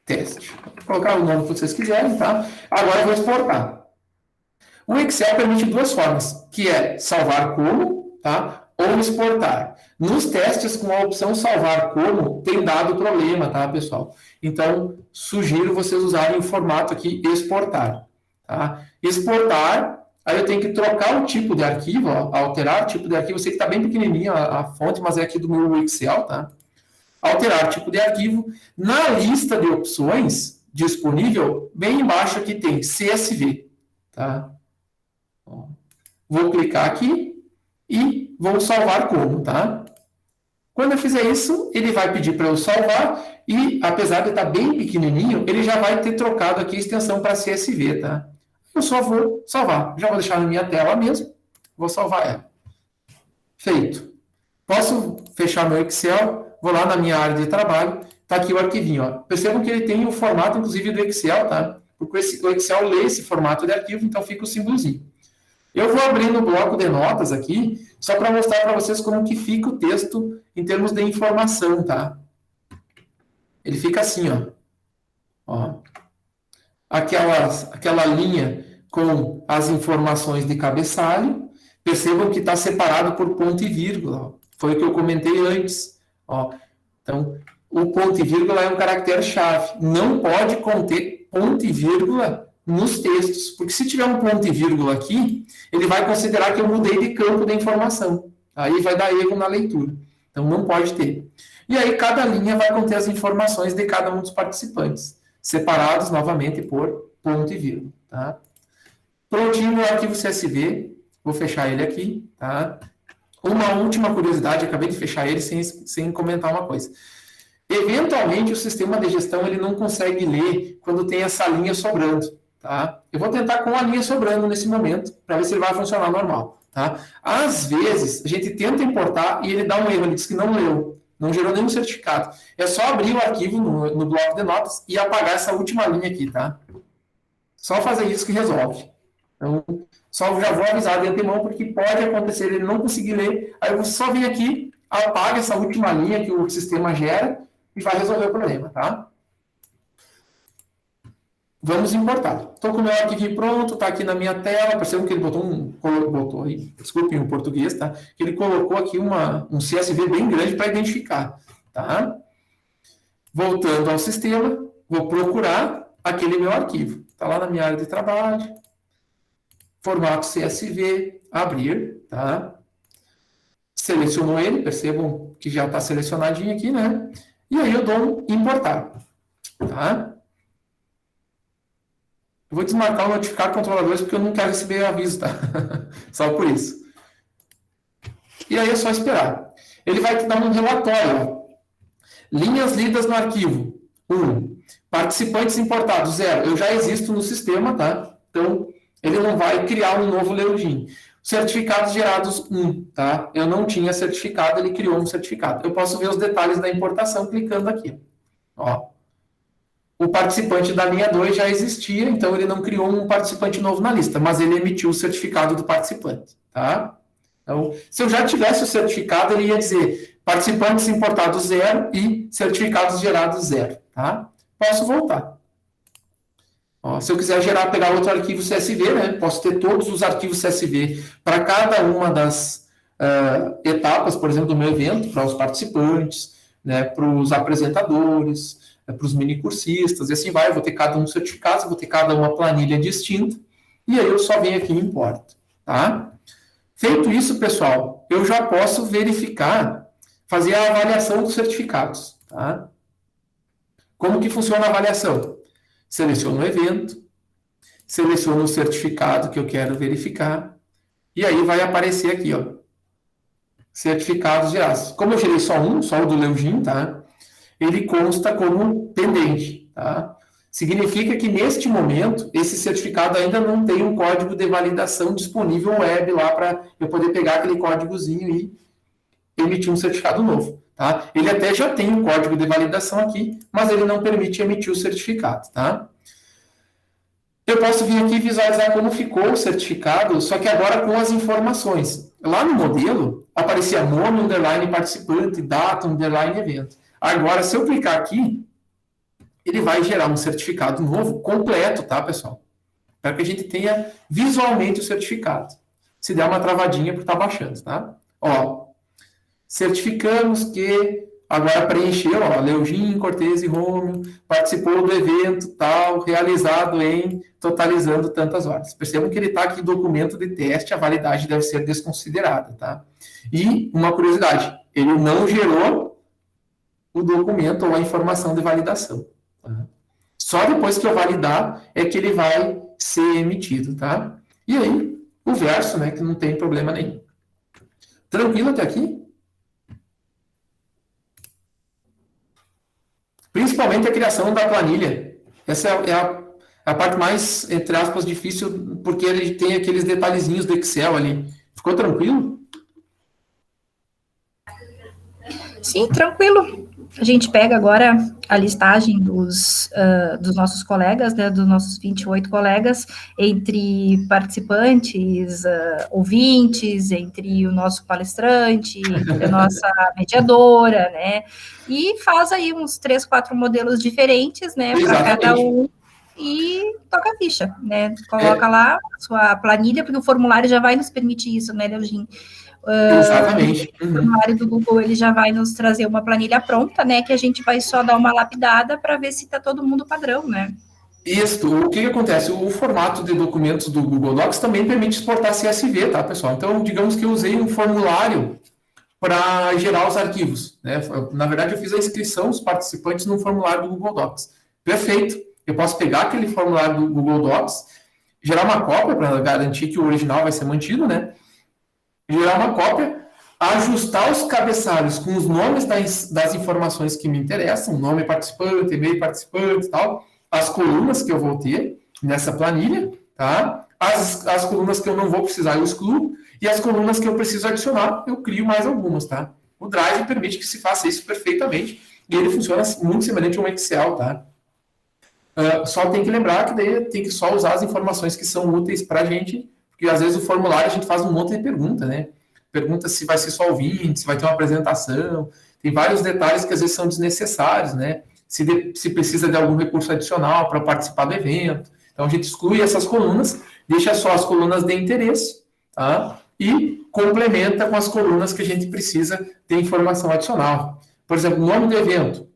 Teste. Vou colocar o nome que vocês quiserem, tá? Agora eu vou exportar. O Excel permite duas formas, que é salvar como, tá? Ou exportar. Nos testes com a opção salvar como, tem dado problema, tá, pessoal? Então, sugiro vocês usarem o formato aqui exportar, tá? Exportar, aí eu tenho que trocar o tipo de arquivo, ó, alterar o tipo de arquivo. Eu sei que está bem pequenininha a fonte, mas é aqui do meu Excel, tá? Alterar tipo de arquivo. Na lista de opções disponível, bem embaixo aqui tem CSV, tá? Ó, vou clicar aqui e vou salvar como, tá? Quando eu fizer isso, ele vai pedir para eu salvar e, apesar de estar bem pequenininho, ele já vai ter trocado aqui a extensão para CSV, tá? Eu só vou salvar. Já vou deixar na minha tela mesmo. Vou salvar ela. Feito. Posso fechar meu Excel. Vou lá na minha área de trabalho, tá aqui o arquivinho, ó. Percebam que ele tem o formato, inclusive, do Excel, tá? Porque o Excel lê esse formato de arquivo, então fica o símbolozinho. Eu vou abrir no bloco de notas aqui, só para mostrar para vocês como que fica o texto em termos de informação, tá? Ele fica assim, ó. Aquela linha com as informações de cabeçalho, percebam que está separado por ponto e vírgula, ó. Foi o que eu comentei antes. Ó, então, o ponto e vírgula é um caractere-chave. Não pode conter ponto e vírgula nos textos, porque se tiver um ponto e vírgula aqui, ele vai considerar que eu mudei de campo da informação. Aí vai dar erro na leitura. Então, não pode ter. E aí, cada linha vai conter as informações de cada um dos participantes, separados, novamente, por ponto e vírgula. Tá? Prontinho meu arquivo CSV. Vou fechar ele aqui, tá? Uma última curiosidade, acabei de fechar ele sem comentar uma coisa. Eventualmente, o sistema de gestão ele não consegue ler quando tem essa linha sobrando. Tá? Eu vou tentar com a linha sobrando nesse momento, para ver se ele vai funcionar normal. Tá? Às vezes, a gente tenta importar e ele dá um erro, ele diz que não leu, não gerou nenhum certificado. É só abrir o arquivo no bloco de notas e apagar essa última linha aqui. Tá? Só fazer isso que resolve. Então, só já vou avisar de antemão, porque pode acontecer ele não conseguir ler, aí você só vem aqui, apaga essa última linha que o sistema gera e vai resolver o problema, tá? Vamos importar. Estou com o meu arquivo pronto, está aqui na minha tela, percebam que ele botou aí, desculpem o português, tá? Que ele colocou aqui um CSV bem grande para identificar, tá? Voltando ao sistema, vou procurar aquele meu arquivo. Está lá na minha área de trabalho. Formato CSV, abrir, tá? Selecionou ele, percebam que já está selecionadinho aqui, né? E aí eu dou um importar, tá? Eu vou desmarcar o notificar controladores porque eu não quero receber aviso, tá? Só por isso. E aí é só esperar. ele vai te dar um relatório. Ó. Linhas lidas no arquivo, 1. Participantes importados, 0. Eu já existo no sistema, tá? Então, ele não vai criar um novo login. Certificados gerados, 1, tá? Eu não tinha certificado, ele criou um certificado. Eu posso ver os detalhes da importação clicando aqui. Ó. O participante da linha 2 já existia, então ele não criou um participante novo na lista, mas ele emitiu o certificado do participante, tá? Então, se eu já tivesse o certificado, ele ia dizer participantes importados 0 e certificados gerados 0, tá? Posso voltar. Ó, se eu quiser pegar outro arquivo CSV, né? Posso ter todos os arquivos CSV para cada uma das etapas, por exemplo, do meu evento, para os participantes, né? Para os apresentadores, para os minicursistas, e assim vai. Eu vou ter cada um certificado, vou ter cada uma planilha distinta, e aí eu só venho aqui e importo, tá? Feito isso, pessoal, eu já posso verificar, fazer a avaliação dos certificados, tá? Como que funciona a avaliação? Seleciono o evento, seleciono o certificado que eu quero verificar, e aí vai aparecer aqui, ó, certificados gerados. Como eu gerei só o do Leugin, tá? Ele consta como pendente, tá? Significa que, neste momento, esse certificado ainda não tem um código de validação disponível web lá para eu poder pegar aquele códigozinho e emitir um certificado novo, tá? Ele até já tem um código de validação aqui, mas ele não permite emitir o certificado, tá? Eu posso vir aqui e visualizar como ficou o certificado, só que agora com as informações. Lá no modelo, aparecia nome, underline, participante, data, underline, evento. Agora, se eu clicar aqui, ele vai gerar um certificado novo, completo, tá, pessoal? Para que a gente tenha visualmente o certificado. Se der uma travadinha, porque está baixando, tá? Ó, certificamos que agora preencheu, ó, Leugin, Cortez e Rômio, participou do evento tal, realizado em totalizando tantas horas. Percebam que ele está aqui, documento de teste, a validade deve ser desconsiderada, tá? E uma curiosidade, ele não gerou o documento ou a informação de validação. Tá? Só depois que eu validar é que ele vai ser emitido, tá? E aí, o verso, né, que não tem problema nenhum. Tranquilo até aqui? Principalmente a criação da planilha. Essa é a parte mais, entre aspas, difícil, porque ele tem aqueles detalhezinhos do Excel ali. Ficou tranquilo? Sim, tranquilo. A gente pega agora a listagem dos nossos colegas, né, dos nossos 28 colegas, entre participantes, ouvintes, entre o nosso palestrante, entre a nossa mediadora, né, e faz aí uns 3, 4 modelos diferentes, né, para cada um, e toca a ficha, né, coloca lá a sua planilha, porque o formulário já vai nos permitir isso, né, Leugin? Exatamente. O formulário do Google, ele já vai nos trazer uma planilha pronta, né, que a gente vai só dar uma lapidada para ver se está todo mundo padrão, né? Isso. O que acontece? O formato de documentos do Google Docs também permite exportar CSV, tá, pessoal? Então, digamos que eu usei um formulário para gerar os arquivos, né? Na verdade, eu fiz a inscrição dos participantes no formulário do Google Docs. Perfeito. Eu posso pegar aquele formulário do Google Docs, gerar uma cópia para garantir que o original vai ser mantido, né? Gerar uma cópia, ajustar os cabeçalhos com os nomes das informações que me interessam, nome participante, e-mail participante e tal, as colunas que eu vou ter nessa planilha, tá? As colunas que eu não vou precisar, eu excluo, e as colunas que eu preciso adicionar, eu crio mais algumas, tá? O Drive permite que se faça isso perfeitamente, e ele funciona muito semelhante a um Excel, tá? Só tem que lembrar que daí tem que só usar as informações que são úteis para a gente, porque às vezes o formulário a gente faz um monte de pergunta, né? Pergunta se vai ser só ouvinte, se vai ter uma apresentação, tem vários detalhes que às vezes são desnecessários, né? Se precisa de algum recurso adicional para participar do evento. Então a gente exclui essas colunas, deixa só as colunas de interesse, tá? E complementa com as colunas que a gente precisa de informação adicional. Por exemplo, o nome do evento.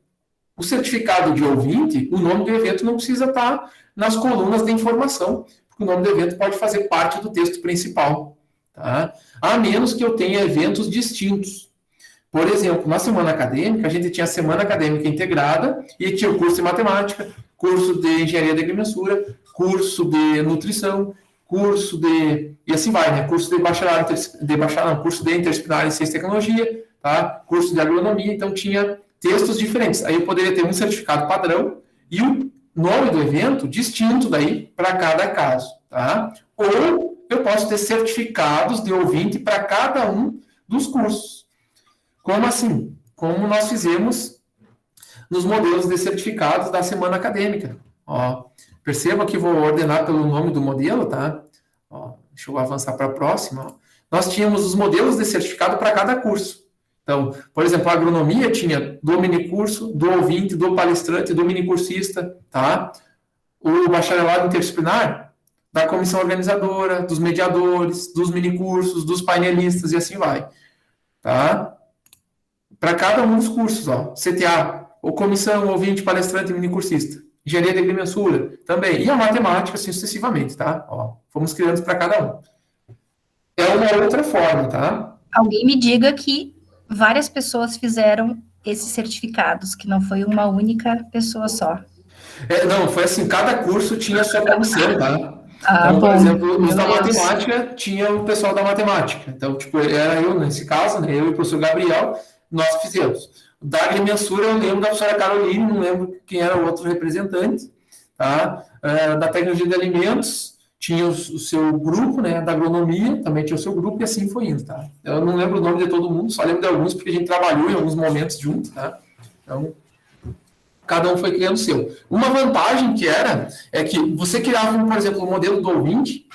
O certificado de ouvinte, o nome do evento não precisa estar nas colunas de informação, porque o nome do evento pode fazer parte do texto principal, tá? A menos que eu tenha eventos distintos. Por exemplo, na semana acadêmica, a gente tinha a semana acadêmica integrada e tinha o curso de matemática, curso de engenharia de agrimensura, curso de nutrição, curso de... e assim vai, né? Curso de bacharelado, curso de interdisciplinar em ciência e tecnologia, tá? Curso de agronomia, então tinha textos diferentes. Aí eu poderia ter um certificado padrão e o nome do evento distinto daí para cada caso, tá? Ou eu posso ter certificados de ouvinte para cada um dos cursos. Como assim? Como nós fizemos nos modelos de certificados da semana acadêmica. Ó, perceba que vou ordenar pelo nome do modelo, tá? Ó, deixa eu avançar para a próxima. Ó. Nós tínhamos os modelos de certificado para cada curso. Então, por exemplo, a agronomia tinha do minicurso, do ouvinte, do palestrante, do minicursista, tá? O bacharelado interdisciplinar, da comissão organizadora, dos mediadores, dos minicursos, dos painelistas e assim vai, tá? Para cada um dos cursos, ó, CTA, ou comissão, ouvinte, palestrante e minicursista. Engenharia de agrimensura, também. E a matemática, assim, sucessivamente, tá? Ó, fomos criando para cada um. É uma outra forma, tá? Alguém me diga que várias pessoas fizeram esses certificados, que não foi uma única pessoa só. Não, foi assim, cada curso tinha a sua comissão, tá? Ah, então, por bom. exemplo, os da Meu Deus. matemática, tinha o pessoal da matemática. Então, tipo, era eu, nesse caso, né? Eu e o professor Gabriel, nós fizemos. Da agrimensura, eu lembro da professora Caroline, não lembro quem era o outro representante, tá? Da tecnologia de alimentos, tinha o seu grupo, né? Da agronomia, também tinha o seu grupo, e assim foi indo, tá? Eu não lembro o nome de todo mundo, só lembro de alguns, porque a gente trabalhou em alguns momentos juntos, tá? Então, cada um foi criando o seu. Uma vantagem que é que você criava, por exemplo, o modelo do ouvinte,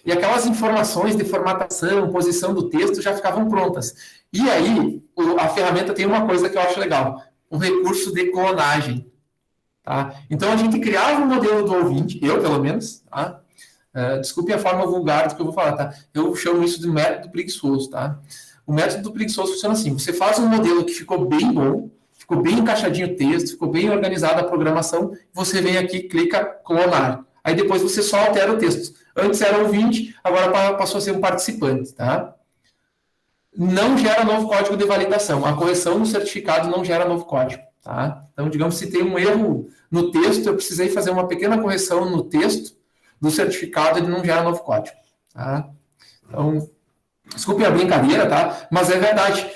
e aquelas informações de formatação, posição do texto já ficavam prontas. E aí, a ferramenta tem uma coisa que eu acho legal, um recurso de clonagem. Tá? Então, a gente criava um modelo do ouvinte, eu pelo menos, tá? Desculpe a forma vulgar do que eu vou falar, tá? Eu chamo isso de método preguiçoso, tá? O método preguiçoso funciona assim, você faz um modelo que ficou bem bom, ficou bem encaixadinho o texto, ficou bem organizada a programação, você vem aqui, clica clonar. Aí depois você só altera o texto. Antes era ouvinte, agora passou a ser um participante, tá? Não gera novo código de validação. A correção no certificado não gera novo código, tá? Então, digamos, se tem um erro no texto, eu precisei fazer uma pequena correção no texto do certificado, ele não gera novo código, tá? Então, desculpe a brincadeira, tá? Mas é verdade.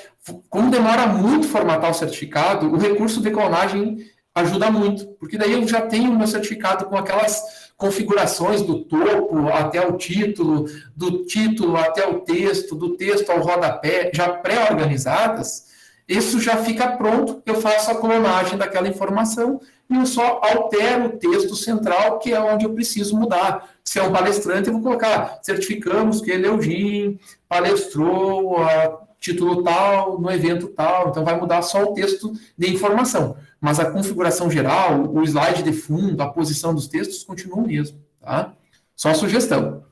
Como demora muito formatar o certificado, o recurso de clonagem ajuda muito, porque daí eu já tenho o meu certificado com aquelas configurações do topo até o título, do título até o texto, do texto ao rodapé, já pré-organizadas, isso já fica pronto, eu faço a clonagem daquela informação e eu só altero o texto central, que é onde eu preciso mudar. Se é um palestrante, eu vou colocar, certificamos que Eleugim palestrou a título tal, no evento tal, então vai mudar só o texto de informação, mas a configuração geral, o slide de fundo, a posição dos textos continuam mesmo, tá? Só sugestão.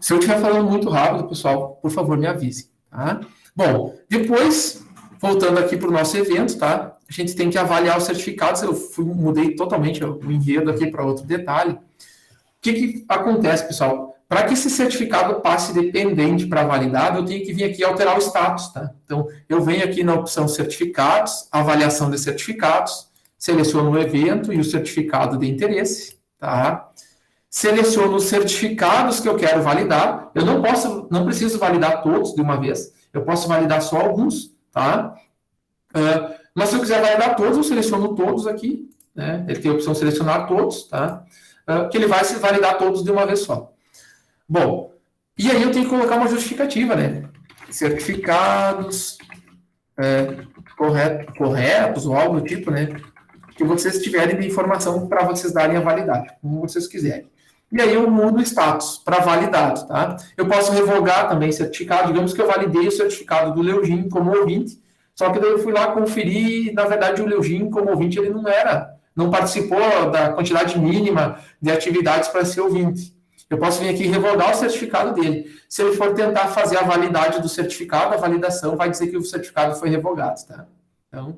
Se eu estiver falando muito rápido, pessoal, por favor, me avise, tá? Bom, depois, voltando aqui para o nosso evento, tá? A gente tem que avaliar os certificados, mudei totalmente o enredo aqui para outro detalhe. O que acontece, pessoal? Para que esse certificado passe de pendente para validado, eu tenho que vir aqui alterar o status, tá? Então, eu venho aqui na opção certificados, avaliação de certificados, seleciono o evento e o certificado de interesse, tá? Seleciono os certificados que eu quero validar. Eu não preciso validar todos de uma vez, eu posso validar só alguns, tá? Mas se eu quiser validar todos, eu seleciono todos aqui, né? Ele tem a opção selecionar todos, tá? Que ele vai se validar todos de uma vez só. Bom, e aí eu tenho que colocar uma justificativa, né? Certificados corretos ou algo do tipo, né? Que vocês tiverem de informação para vocês darem a validade, como vocês quiserem. E aí eu mudo o status para validado, tá? Eu posso revogar também certificado, digamos que eu validei o certificado do Leugim como ouvinte, só que daí eu fui lá conferir e, na verdade, o Leugim como ouvinte, ele não participou da quantidade mínima de atividades para ser ouvinte. Eu posso vir aqui e revogar o certificado dele. Se ele for tentar fazer a validade do certificado, a validação vai dizer que o certificado foi revogado, tá? Então,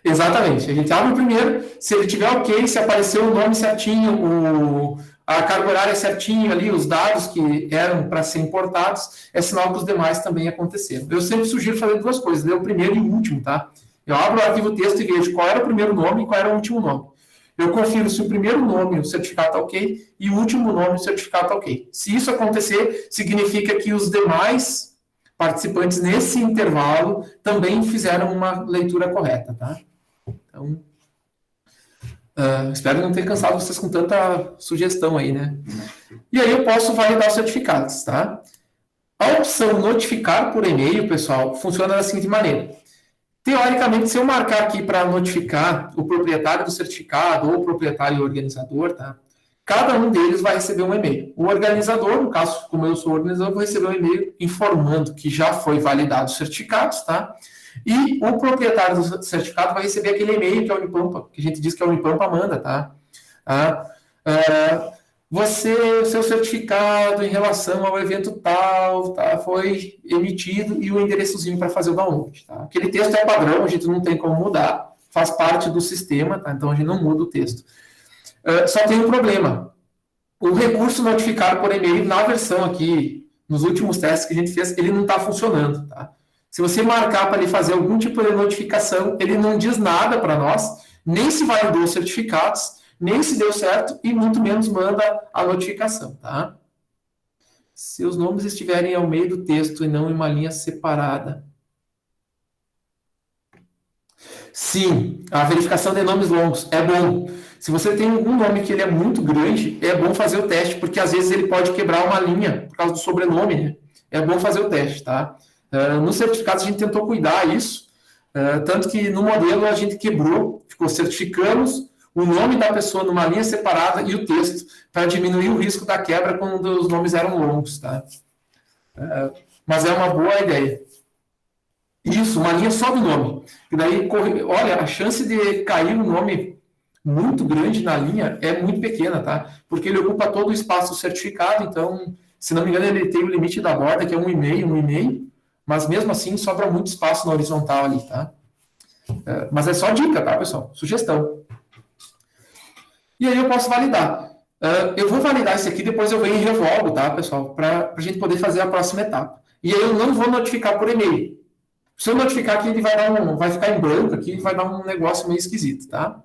exatamente. A gente abre o primeiro, se ele tiver ok, se aparecer o nome certinho, a carga horária certinho ali, os dados que eram para ser importados, é sinal que os demais também aconteceram. Eu sempre sugiro fazer duas coisas, ler o primeiro e o último, tá? Eu abro o arquivo texto e vejo qual era o primeiro nome e qual era o último nome. Eu confiro se o primeiro nome, o certificado está ok, e o último nome, o certificado está ok. Se isso acontecer, significa que os demais participantes nesse intervalo também fizeram uma leitura correta, tá? Então, espero não ter cansado vocês com tanta sugestão aí, né? E aí eu posso validar os certificados, tá? A opção notificar por e-mail, pessoal, funciona da seguinte maneira. Teoricamente, se eu marcar aqui para notificar o proprietário do certificado ou o proprietário e o organizador, tá? Cada um deles vai receber um e-mail. O organizador, no caso, como eu sou o organizador, vou receber um e-mail informando que já foi validado os certificados, tá? E o proprietário do certificado vai receber aquele e-mail que a Unipampa, que a gente diz que a Unipampa manda, tá? Seu certificado em relação ao evento tal, tá, foi emitido e o endereçozinho para fazer o download, tá? Aquele texto é padrão, a gente não tem como mudar, faz parte do sistema, tá? Então a gente não muda o texto. Só tem um problema. O recurso notificar por e-mail, na versão aqui, nos últimos testes que a gente fez, ele não está funcionando, tá? Se você marcar para ele fazer algum tipo de notificação, ele não diz nada para nós, nem se validou os certificados, nem se deu certo, e muito menos manda a notificação, tá? Se os nomes estiverem ao meio do texto e não em uma linha separada. Sim, a verificação de nomes longos é bom. Se você tem algum nome que ele é muito grande, é bom fazer o teste, porque às vezes ele pode quebrar uma linha por causa do sobrenome, né? É bom fazer o teste, tá? Nos certificados a gente tentou cuidar isso, tanto que no modelo a gente quebrou, ficou certificamos o nome da pessoa numa linha separada e o texto, para diminuir o risco da quebra quando os nomes eram longos, tá? Mas é uma boa ideia. Isso, uma linha só do nome. E daí, olha, a chance de cair um nome muito grande na linha é muito pequena, tá? Porque ele ocupa todo o espaço do certificado, então, se não me engano, ele tem o limite da borda, que é 1,5, mas mesmo assim sobra muito espaço na horizontal ali, tá? Mas é só dica, tá, pessoal? Sugestão. E aí eu posso validar. Eu vou validar esse aqui, depois eu venho e revogo, tá, pessoal? Para a gente poder fazer a próxima etapa. E aí eu não vou notificar por e-mail. Se eu notificar aqui, ele vai ficar em branco aqui, vai dar um negócio meio esquisito, tá?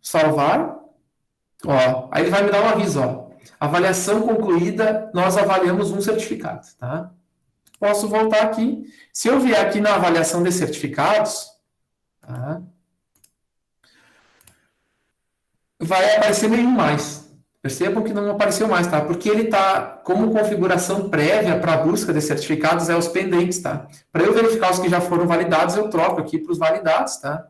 Salvar. Ó, aí ele vai me dar um aviso, ó. Avaliação concluída, nós avaliamos um certificado, tá? Posso voltar aqui. Se eu vier aqui na avaliação de certificados, tá? Vai aparecer nenhum mais. Percebam que não apareceu mais, tá? Porque ele está, como configuração prévia para a busca de certificados, é os pendentes, tá? Para eu verificar os que já foram validados, eu troco aqui para os validados, tá?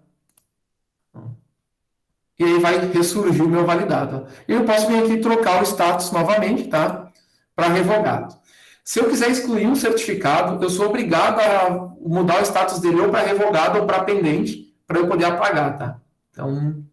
E aí vai ressurgir o meu validado. Eu posso vir aqui trocar o status novamente, tá? Para revogado. Se eu quiser excluir um certificado, eu sou obrigado a mudar o status dele ou para revogado ou para pendente, para eu poder apagar, tá? Então,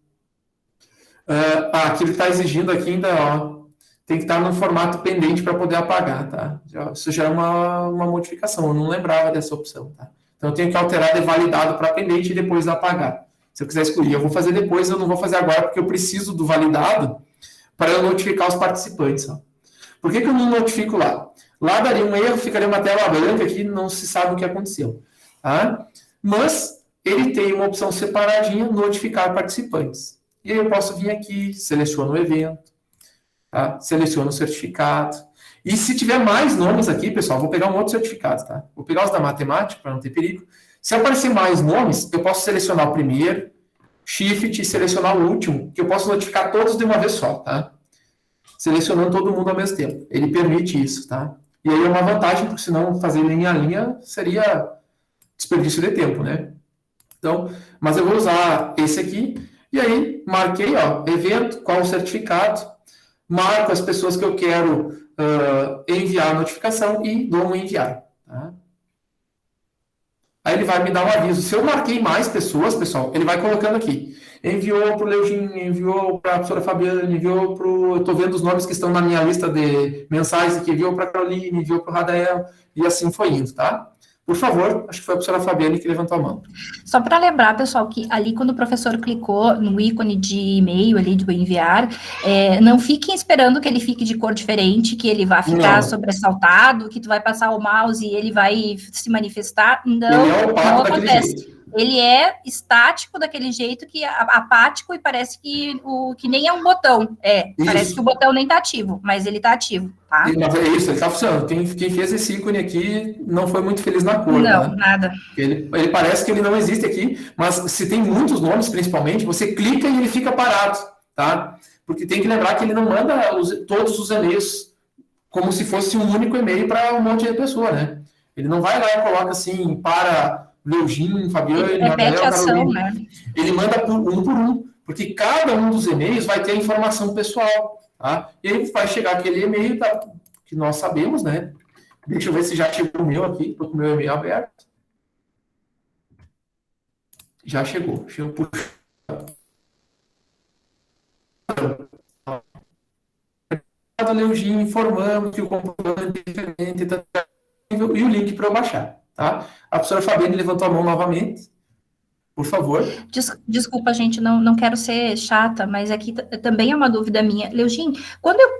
aqui ele está exigindo aqui ainda, ó, tem que estar no formato pendente para poder apagar, tá? Isso já é uma modificação, eu não lembrava dessa opção, tá? Então, eu tenho que alterar de validado para pendente e depois apagar. Se eu quiser excluir, eu vou fazer depois, eu não vou fazer agora, porque eu preciso do validado para eu notificar os participantes, ó. Por que eu não notifico lá? Lá daria um erro, ficaria uma tela branca aqui, não se sabe o que aconteceu, tá? Mas ele tem uma opção separadinha, notificar participantes. E aí eu posso vir aqui, seleciono o evento, tá? Seleciono o certificado. E se tiver mais nomes aqui, pessoal, vou pegar um outro certificado, tá? Vou pegar os da matemática, para não ter perigo. Se aparecer mais nomes, eu posso selecionar o primeiro, shift e selecionar o último, que eu posso notificar todos de uma vez só, tá? Selecionando todo mundo ao mesmo tempo. Ele permite isso, tá? E aí é uma vantagem, porque senão fazer linha a linha seria desperdício de tempo, né? Então, mas eu vou usar esse aqui, e aí marquei, ó, evento, qual o certificado, marco as pessoas que eu quero enviar a notificação e dou um enviar, tá? Aí ele vai me dar um aviso. Se eu marquei mais pessoas, pessoal, ele vai colocando aqui. Enviou para o Leugin, enviou para a professora Fabiana, enviou para o... Eu estou vendo os nomes que estão na minha lista de mensagens aqui. Enviou para a Caroline, enviou para o Radael, e assim foi indo, tá? Por favor, acho que foi a professora Fabiane que levantou a mão. Só para lembrar, pessoal, que ali quando o professor clicou no ícone de e-mail ali do enviar, não fiquem esperando que ele fique de cor diferente, que ele vai ficar sobressaltado, que tu vai passar o mouse e ele vai se manifestar. Não, não acontece. Ele é estático daquele jeito que apático e parece que nem é um botão. Parece que o botão nem está ativo, mas ele está ativo, tá? Mas é isso, ele está funcionando. Quem fez esse ícone aqui não foi muito feliz na cor, Não, tá? nada. Ele parece que ele não existe aqui, mas se tem muitos nomes, principalmente, você clica e ele fica parado, tá? Porque tem que lembrar que ele não manda todos os e-mails como se fosse um único e-mail para um monte de pessoa, né? Ele não vai lá e coloca assim, para Leugin, Fabiane, Repete a ação, Carolina. né? Ele manda por um, porque cada um dos e-mails vai ter a informação pessoal, tá? E aí vai chegar aquele e-mail que nós sabemos, né? Deixa eu ver se já chegou o meu aqui, estou com o meu e-mail aberto. Já chegou. Deixa eu puxar. Leugin informando que o comprovante é diferente e o link para eu baixar, tá? A professora Fabiane levantou a mão novamente. Por favor. Desculpa, gente, não quero ser chata, mas aqui também é uma dúvida minha. Leugin, quando eu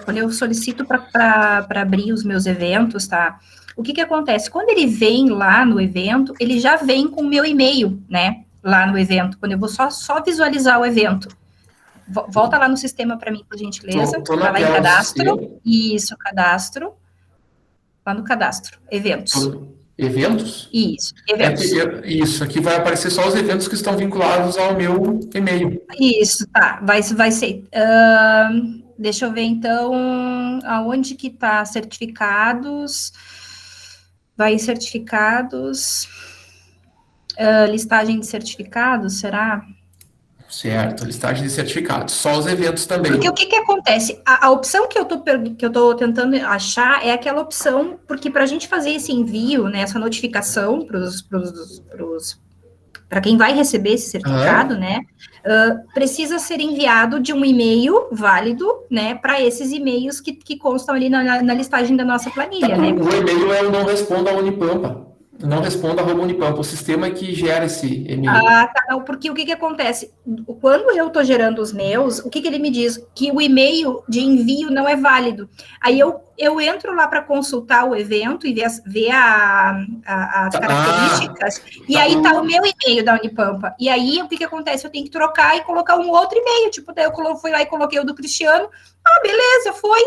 quando eu solicito para abrir os meus eventos, tá? O que acontece? Quando ele vem lá no evento, ele já vem com o meu e-mail, né? Lá no evento, quando eu vou só visualizar o evento. Volta lá no sistema para mim, por gentileza. Tô Vai lá em cadastro. Isso, cadastro. Lá no cadastro, eventos. Eventos? Isso, eventos. Isso, aqui vai aparecer só os eventos que estão vinculados ao meu e-mail. Isso, tá, vai ser. Deixa eu ver, então, aonde que tá certificados, vai em certificados, listagem de certificados, será? Certo, listagem de certificados, só os eventos também. Porque o que acontece? A opção que eu tô tentando achar é aquela opção, porque para a gente fazer esse envio, né, essa notificação para quem vai receber esse certificado, né, precisa ser enviado de um e-mail válido, né, para esses e-mails que constam ali na listagem da nossa planilha, né? O e-mail é o não responda a Unipampa. Não responda a Unipampa, o sistema que gera esse e-mail. Ah, tá, não, porque o que acontece? Quando eu estou gerando os meus, o que ele me diz? Que o e-mail de envio não é válido. Aí eu entro lá para consultar o evento e ver as características, e aí tá o meu e-mail da Unipampa. E aí, o que acontece? Eu tenho que trocar e colocar um outro e-mail, tipo, daí eu fui lá e coloquei o do Cristiano, beleza, foi,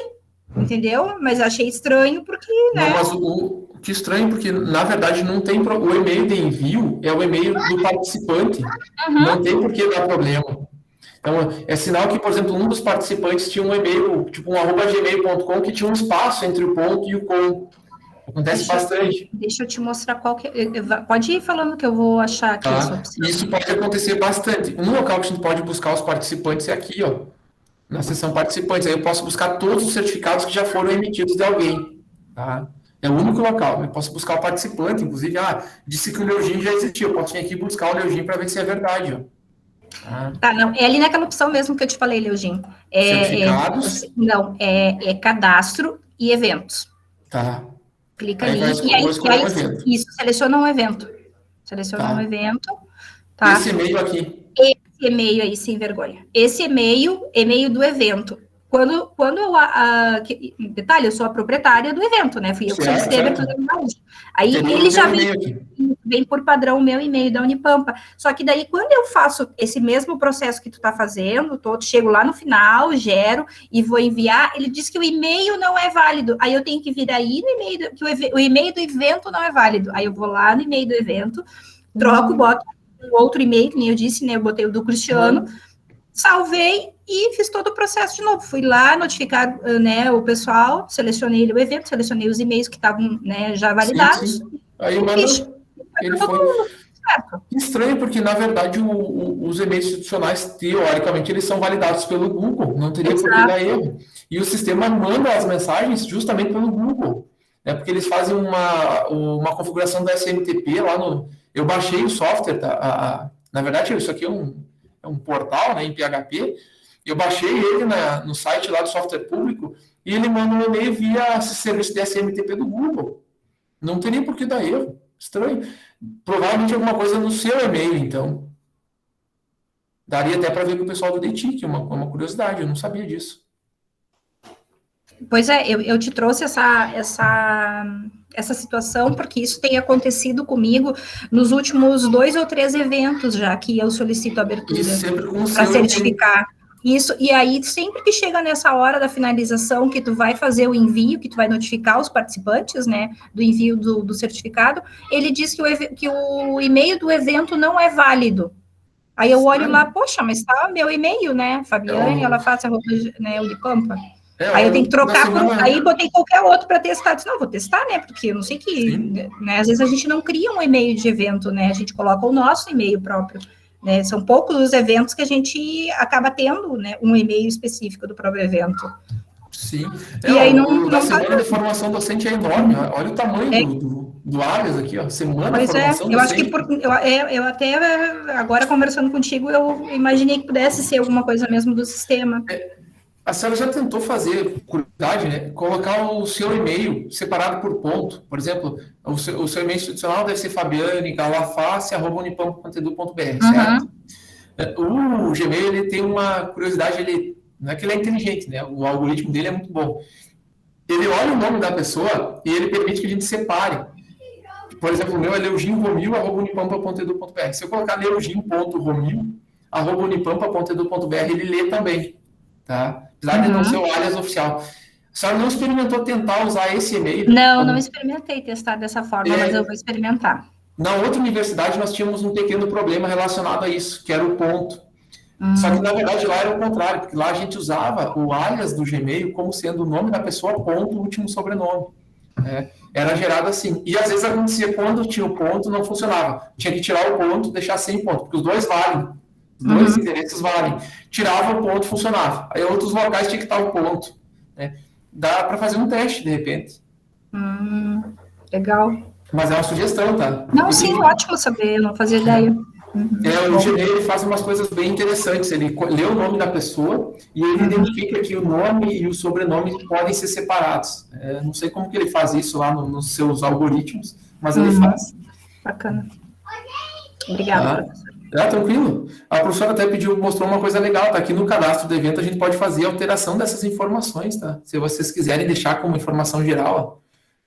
entendeu? Mas achei estranho, porque, né? Não, mas que estranho, porque, na verdade, não tem o e-mail de envio, é o e-mail do participante. Não tem por que dar problema. Então, é sinal que, por exemplo, um dos participantes tinha um e-mail, tipo um @gmail.com, que tinha um espaço entre o ponto e o com. Acontece bastante. Deixa eu te mostrar qual que pode ir falando que eu vou achar aqui essa opção. Isso pode acontecer bastante. Um local que a gente pode buscar os participantes é aqui, ó, na seção participantes. Aí eu posso buscar todos os certificados que já foram emitidos de alguém, tá? É o único local. Eu posso buscar o participante, inclusive, disse que o Leugin já existia. Eu posso vir aqui buscar o Leugin para ver se é verdade, ó. Tá, não, é ali naquela opção mesmo que eu te falei, Leugin. Certificados? Não, é cadastro e eventos. Tá. Clica aí ali e aí isso, seleciona um evento. Seleciona um evento, tá? Esse e-mail aqui. Esse e-mail aí, sem vergonha. Esse e-mail do evento. Quando detalhe, eu sou a proprietária do evento, né? Fui eu que solicitei a abertura do Gaúcho. Aí ele já vem por padrão o meu e-mail da Unipampa. Só que daí, quando eu faço esse mesmo processo que tu tá fazendo, chego lá no final, gero e vou enviar, ele diz que o e-mail não é válido. Aí eu tenho que vir aí no e-mail, que o e-mail do evento não é válido. Aí eu vou lá no e-mail do evento, troco, boto um outro e-mail, que nem eu disse, né? Eu botei o do Cristiano, salvei e fiz todo o processo de novo. Fui lá notificar, né, o pessoal, selecionei o evento, selecionei os e-mails que estavam, né, já validados. Sim. Aí manda, ele foi estranho, porque na verdade os e-mails institucionais, teoricamente, eles são validados pelo Google, não teria por que dar erro. E o sistema manda as mensagens justamente pelo Google, né, porque eles fazem uma configuração da SMTP lá no... Eu baixei o software, na verdade, isso aqui é um portal, né, em PHP. Eu baixei ele no site lá do software público e ele manda um e-mail via serviço de SMTP do Google. Não tem nem por que dar erro. Estranho. Provavelmente alguma coisa no seu e-mail, então. Daria até para ver com o pessoal do DETIC, uma curiosidade, eu não sabia disso. Pois é, eu te trouxe essa situação, porque isso tem acontecido comigo nos últimos 2 ou 3 eventos já que eu solicito abertura Isso sempre com o para seu certificar. Isso, e aí, sempre que chega nessa hora da finalização, que tu vai fazer o envio, que tu vai notificar os participantes, né, do envio do certificado, ele diz que o e-mail do evento não é válido. Aí eu olho lá, poxa, mas tá meu e-mail, né, Fabiane, ela faz a roupa, né, Unipampa. Aí eu tenho que trocar aí botei qualquer outro para testar. Disse, não, vou testar, né? Porque eu não sei que, né? Às vezes a gente não cria um e-mail de evento, né? A gente coloca o nosso e-mail próprio, né? São poucos os eventos que a gente acaba tendo, né? Um e-mail específico do próprio evento. Sim. E aí não a semana de formação docente é enorme. Olha o tamanho do Alias aqui, ó. Semana de formação docente. Eu acho que eu até agora conversando contigo, eu imaginei que pudesse ser alguma coisa mesmo do sistema. A senhora já tentou fazer, curiosidade, né? Colocar o seu e-mail separado por ponto. Por exemplo, o seu e-mail institucional deve ser fabiane.galaface@unipampa.edu.br, certo? O Gmail, ele tem uma curiosidade, não é que ele é inteligente, né? O algoritmo dele é muito bom. Ele olha o nome da pessoa e ele permite que a gente separe. Por exemplo, o meu é leugim.romil@unipampa.edu.br. Se eu colocar leugim.romil@unipampa.edu.br, ele lê também, tá? Apesar de não ser o alias oficial. A senhora não experimentou tentar usar esse e-mail? Não experimentei testar dessa forma, mas eu vou experimentar. Na outra universidade, nós tínhamos um pequeno problema relacionado a isso, que era o ponto. Só que, na verdade, lá era o contrário, porque lá a gente usava o alias do Gmail como sendo o nome da pessoa, ponto, último sobrenome. Né? Era gerado assim. E, às vezes, acontecia quando tinha o ponto, não funcionava. Tinha que tirar o ponto, deixar sem ponto, porque os dois valem. Os dois endereços valem. Tirava o ponto, funcionava. Aí, outros locais tinha que estar o ponto. Né? Dá para fazer um teste, de repente. Legal. Mas é uma sugestão, tá? Não, sim, ótimo saber, eu não fazia ideia. O Gmail, ele faz umas coisas bem interessantes. Ele lê o nome da pessoa e ele identifica que o nome e o sobrenome podem ser separados. Não sei como que ele faz isso lá nos seus algoritmos, mas ele faz. Bacana. Obrigada, professor. Tranquilo. A professora até mostrou uma coisa legal, tá? Aqui no cadastro do evento a gente pode fazer a alteração dessas informações, tá? Se vocês quiserem deixar como informação geral, ó,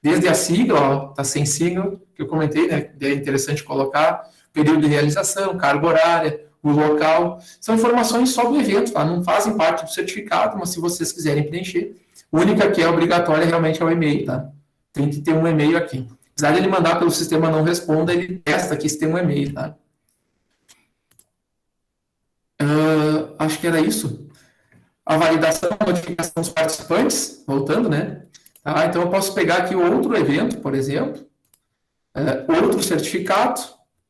desde a sigla, ó, tá sem sigla, que eu comentei, né? É interessante colocar. Período de realização, carga horária, o local, são informações só do evento, tá? Não fazem parte do certificado, mas se vocês quiserem preencher, a única que é obrigatória realmente é o e-mail, tá? Tem que ter um e-mail aqui. Apesar de ele mandar pelo sistema não responda, ele testa aqui se tem um e-mail, tá? Acho que era isso. A validação, a notificação dos participantes, voltando, né? Tá? Então, eu posso pegar aqui outro evento, por exemplo, outro certificado.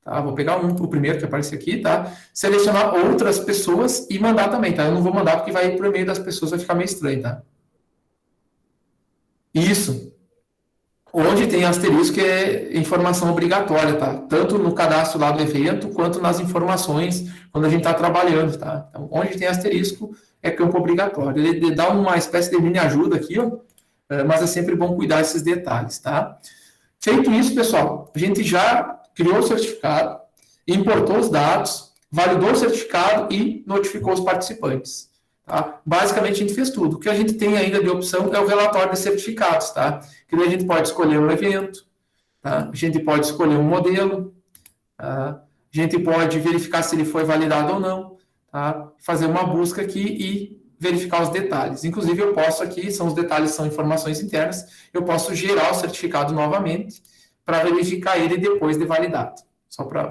Tá, vou pegar o primeiro que aparece aqui, tá? Selecionar outras pessoas e mandar também, tá? Eu não vou mandar porque vai pro e-mail das pessoas, vai ficar meio estranho, tá? Isso. Onde tem asterisco é informação obrigatória, tá? Tanto no cadastro lá do evento, quanto nas informações quando a gente está trabalhando, tá? Então, onde tem asterisco é campo obrigatório. Ele dá uma espécie de mini ajuda aqui, ó, mas é sempre bom cuidar desses detalhes, tá? Feito isso, pessoal, a gente já criou o certificado, importou os dados, validou o certificado e notificou os participantes. Tá? Basicamente, a gente fez tudo. O que a gente tem ainda de opção é o relatório de certificados. Tá? Que a gente pode escolher um evento, tá? A gente pode escolher um modelo, tá? A gente pode verificar se ele foi validado ou não, tá? Fazer uma busca aqui e verificar os detalhes. Inclusive, eu posso aqui, os detalhes são informações internas, eu posso gerar o certificado novamente para verificar ele depois de validado.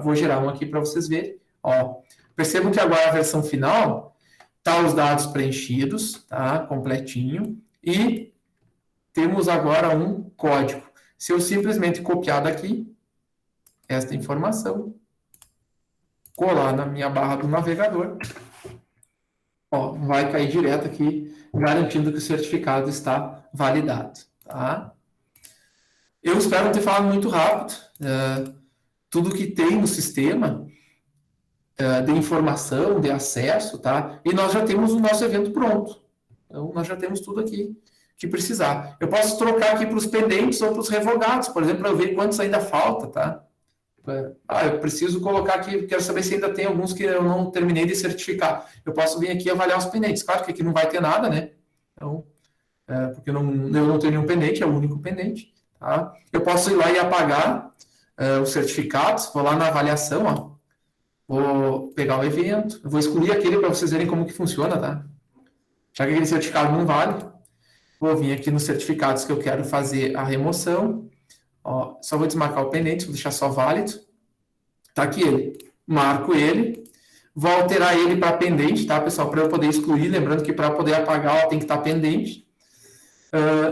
Vou gerar um aqui para vocês verem. Ó, percebam que agora a versão final tá os dados preenchidos, tá? Completinho. E temos agora um código. Se eu simplesmente copiar daqui esta informação, colar na minha barra do navegador, ó, vai cair direto aqui, garantindo que o certificado está validado, tá? Eu espero não ter falado muito rápido. Tudo que tem no sistema de informação, de acesso, tá? E nós já temos o nosso evento pronto. Então, nós já temos tudo aqui que precisar. Eu posso trocar aqui para os pendentes ou para os revogados, por exemplo, para eu ver quantos ainda falta, tá? Eu preciso colocar aqui, quero saber se ainda tem alguns que eu não terminei de certificar. Eu posso vir aqui e avaliar os pendentes. Claro que aqui não vai ter nada, né? Então, porque eu não tenho nenhum pendente, é o único pendente. Tá? Eu posso ir lá e apagar os certificados, vou lá na avaliação, ó, vou pegar o evento, eu vou excluir aquele para vocês verem como que funciona, tá? Já que aquele certificado não vale, vou vir aqui nos certificados que eu quero fazer a remoção, ó, só vou desmarcar o pendente, vou deixar só válido, tá aqui ele, marco ele, vou alterar ele para pendente, tá, pessoal, para eu poder excluir, lembrando que para poder apagar, ó, tem que estar pendente,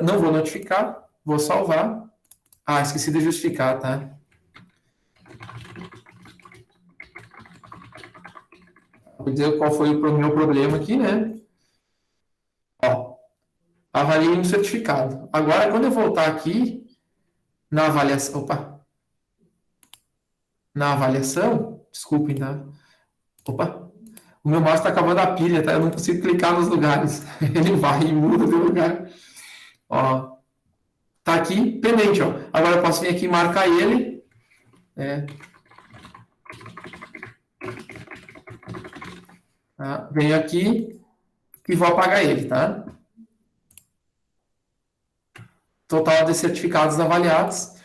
não vou notificar, vou salvar, esqueci de justificar, tá? Vou dizer qual foi o meu problema aqui, né? Ó, avaliei um certificado. Agora, quando eu voltar aqui na avaliação, na avaliação, desculpem, tá? O meu mouse está acabando a pilha, tá? Eu não consigo clicar nos lugares. Ele vai e muda de lugar. Ó, tá aqui, pendente, ó. Agora eu posso vir aqui e marcar ele. Tá? Venho aqui e vou apagar ele, tá? Total de certificados avaliados.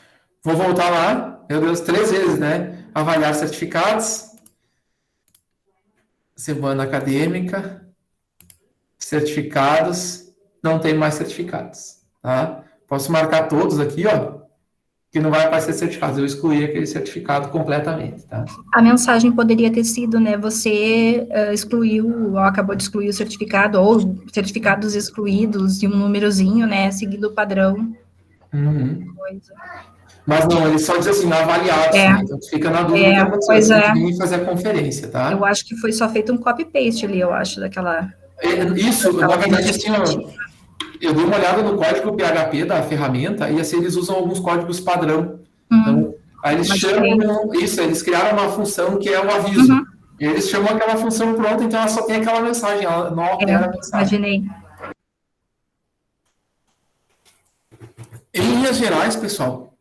Vou voltar lá, meu Deus, 3 vezes, né? Avaliar certificados. Semana acadêmica. Certificados. Não tem mais certificados, tá? Posso marcar todos aqui, ó, que não vai aparecer certificados. Eu excluí aquele certificado completamente, tá? A mensagem poderia ter sido, né, você excluiu, ou acabou de excluir o certificado, ou certificados excluídos, e um númerozinho, né, seguindo o padrão. Coisa. Mas não, ele só diz assim, avaliados, né? Então fica na dúvida quando você vir fazer a conferência, tá? Eu acho que foi só feito um copy-paste ali, eu acho, daquela... Isso, na verdade, assim, ó, eu dei uma olhada no código PHP da ferramenta e assim eles usam alguns códigos padrão. Então, aí eles chamam isso, eles criaram uma função que é o aviso. E eles chamam aquela função pronta, então ela só tem aquela mensagem, ela não altera a mensagem. Imaginei. Em linhas gerais, pessoal,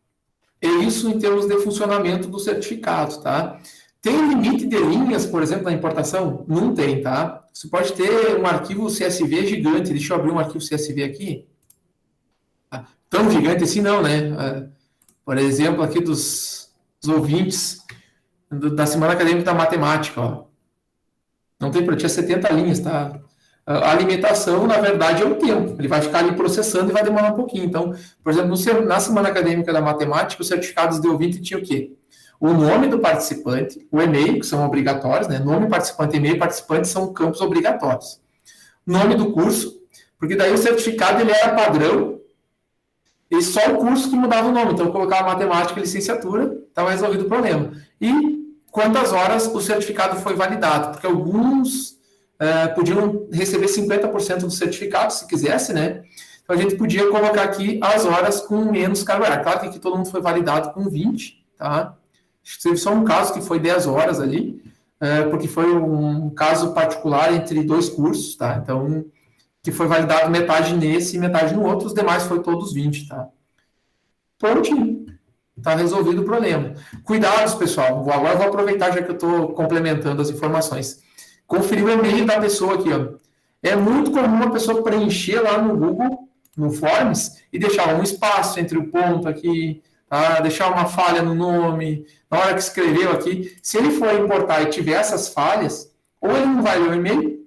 é isso em termos de funcionamento do certificado, tá? Tem limite de linhas, por exemplo, na importação? Não tem, tá? Você pode ter um arquivo CSV gigante. Deixa eu abrir um arquivo CSV aqui. Tão gigante assim não, né? Por exemplo, aqui dos ouvintes da Semana Acadêmica da Matemática, ó. Não tem problema, tinha 70 linhas, tá? A limitação, na verdade, é o tempo. Ele vai ficar ali processando e vai demorar um pouquinho. Então, por exemplo, na Semana Acadêmica da Matemática, os certificados de ouvinte tinham o quê? O nome do participante, o e-mail, que são obrigatórios, né? Nome, participante, e-mail, participante são campos obrigatórios. Nome do curso, porque daí o certificado ele era padrão e só o curso que mudava o nome. Então, eu colocava matemática e licenciatura, estava resolvido o problema. E quantas horas o certificado foi validado, porque alguns podiam receber 50% do certificado, se quisesse, né? Então, a gente podia colocar aqui as horas com menos carga horária. Claro que aqui todo mundo foi validado com 20, tá? Teve só um caso que foi 10 horas ali, porque foi um caso particular entre 2 cursos, tá? Então, que foi validado metade nesse e metade no outro, os demais foi todos 20, tá? Prontinho. Tá resolvido o problema. Cuidados, pessoal. Agora vou aproveitar, já que eu estou complementando as informações. Conferir o e-mail da pessoa aqui, ó. É muito comum a pessoa preencher lá no Google, no Forms, e deixar um espaço entre o ponto aqui, tá? Deixar uma falha no nome, na hora que escreveu aqui. Se ele for importar e tiver essas falhas, ou ele não vai ler o e-mail,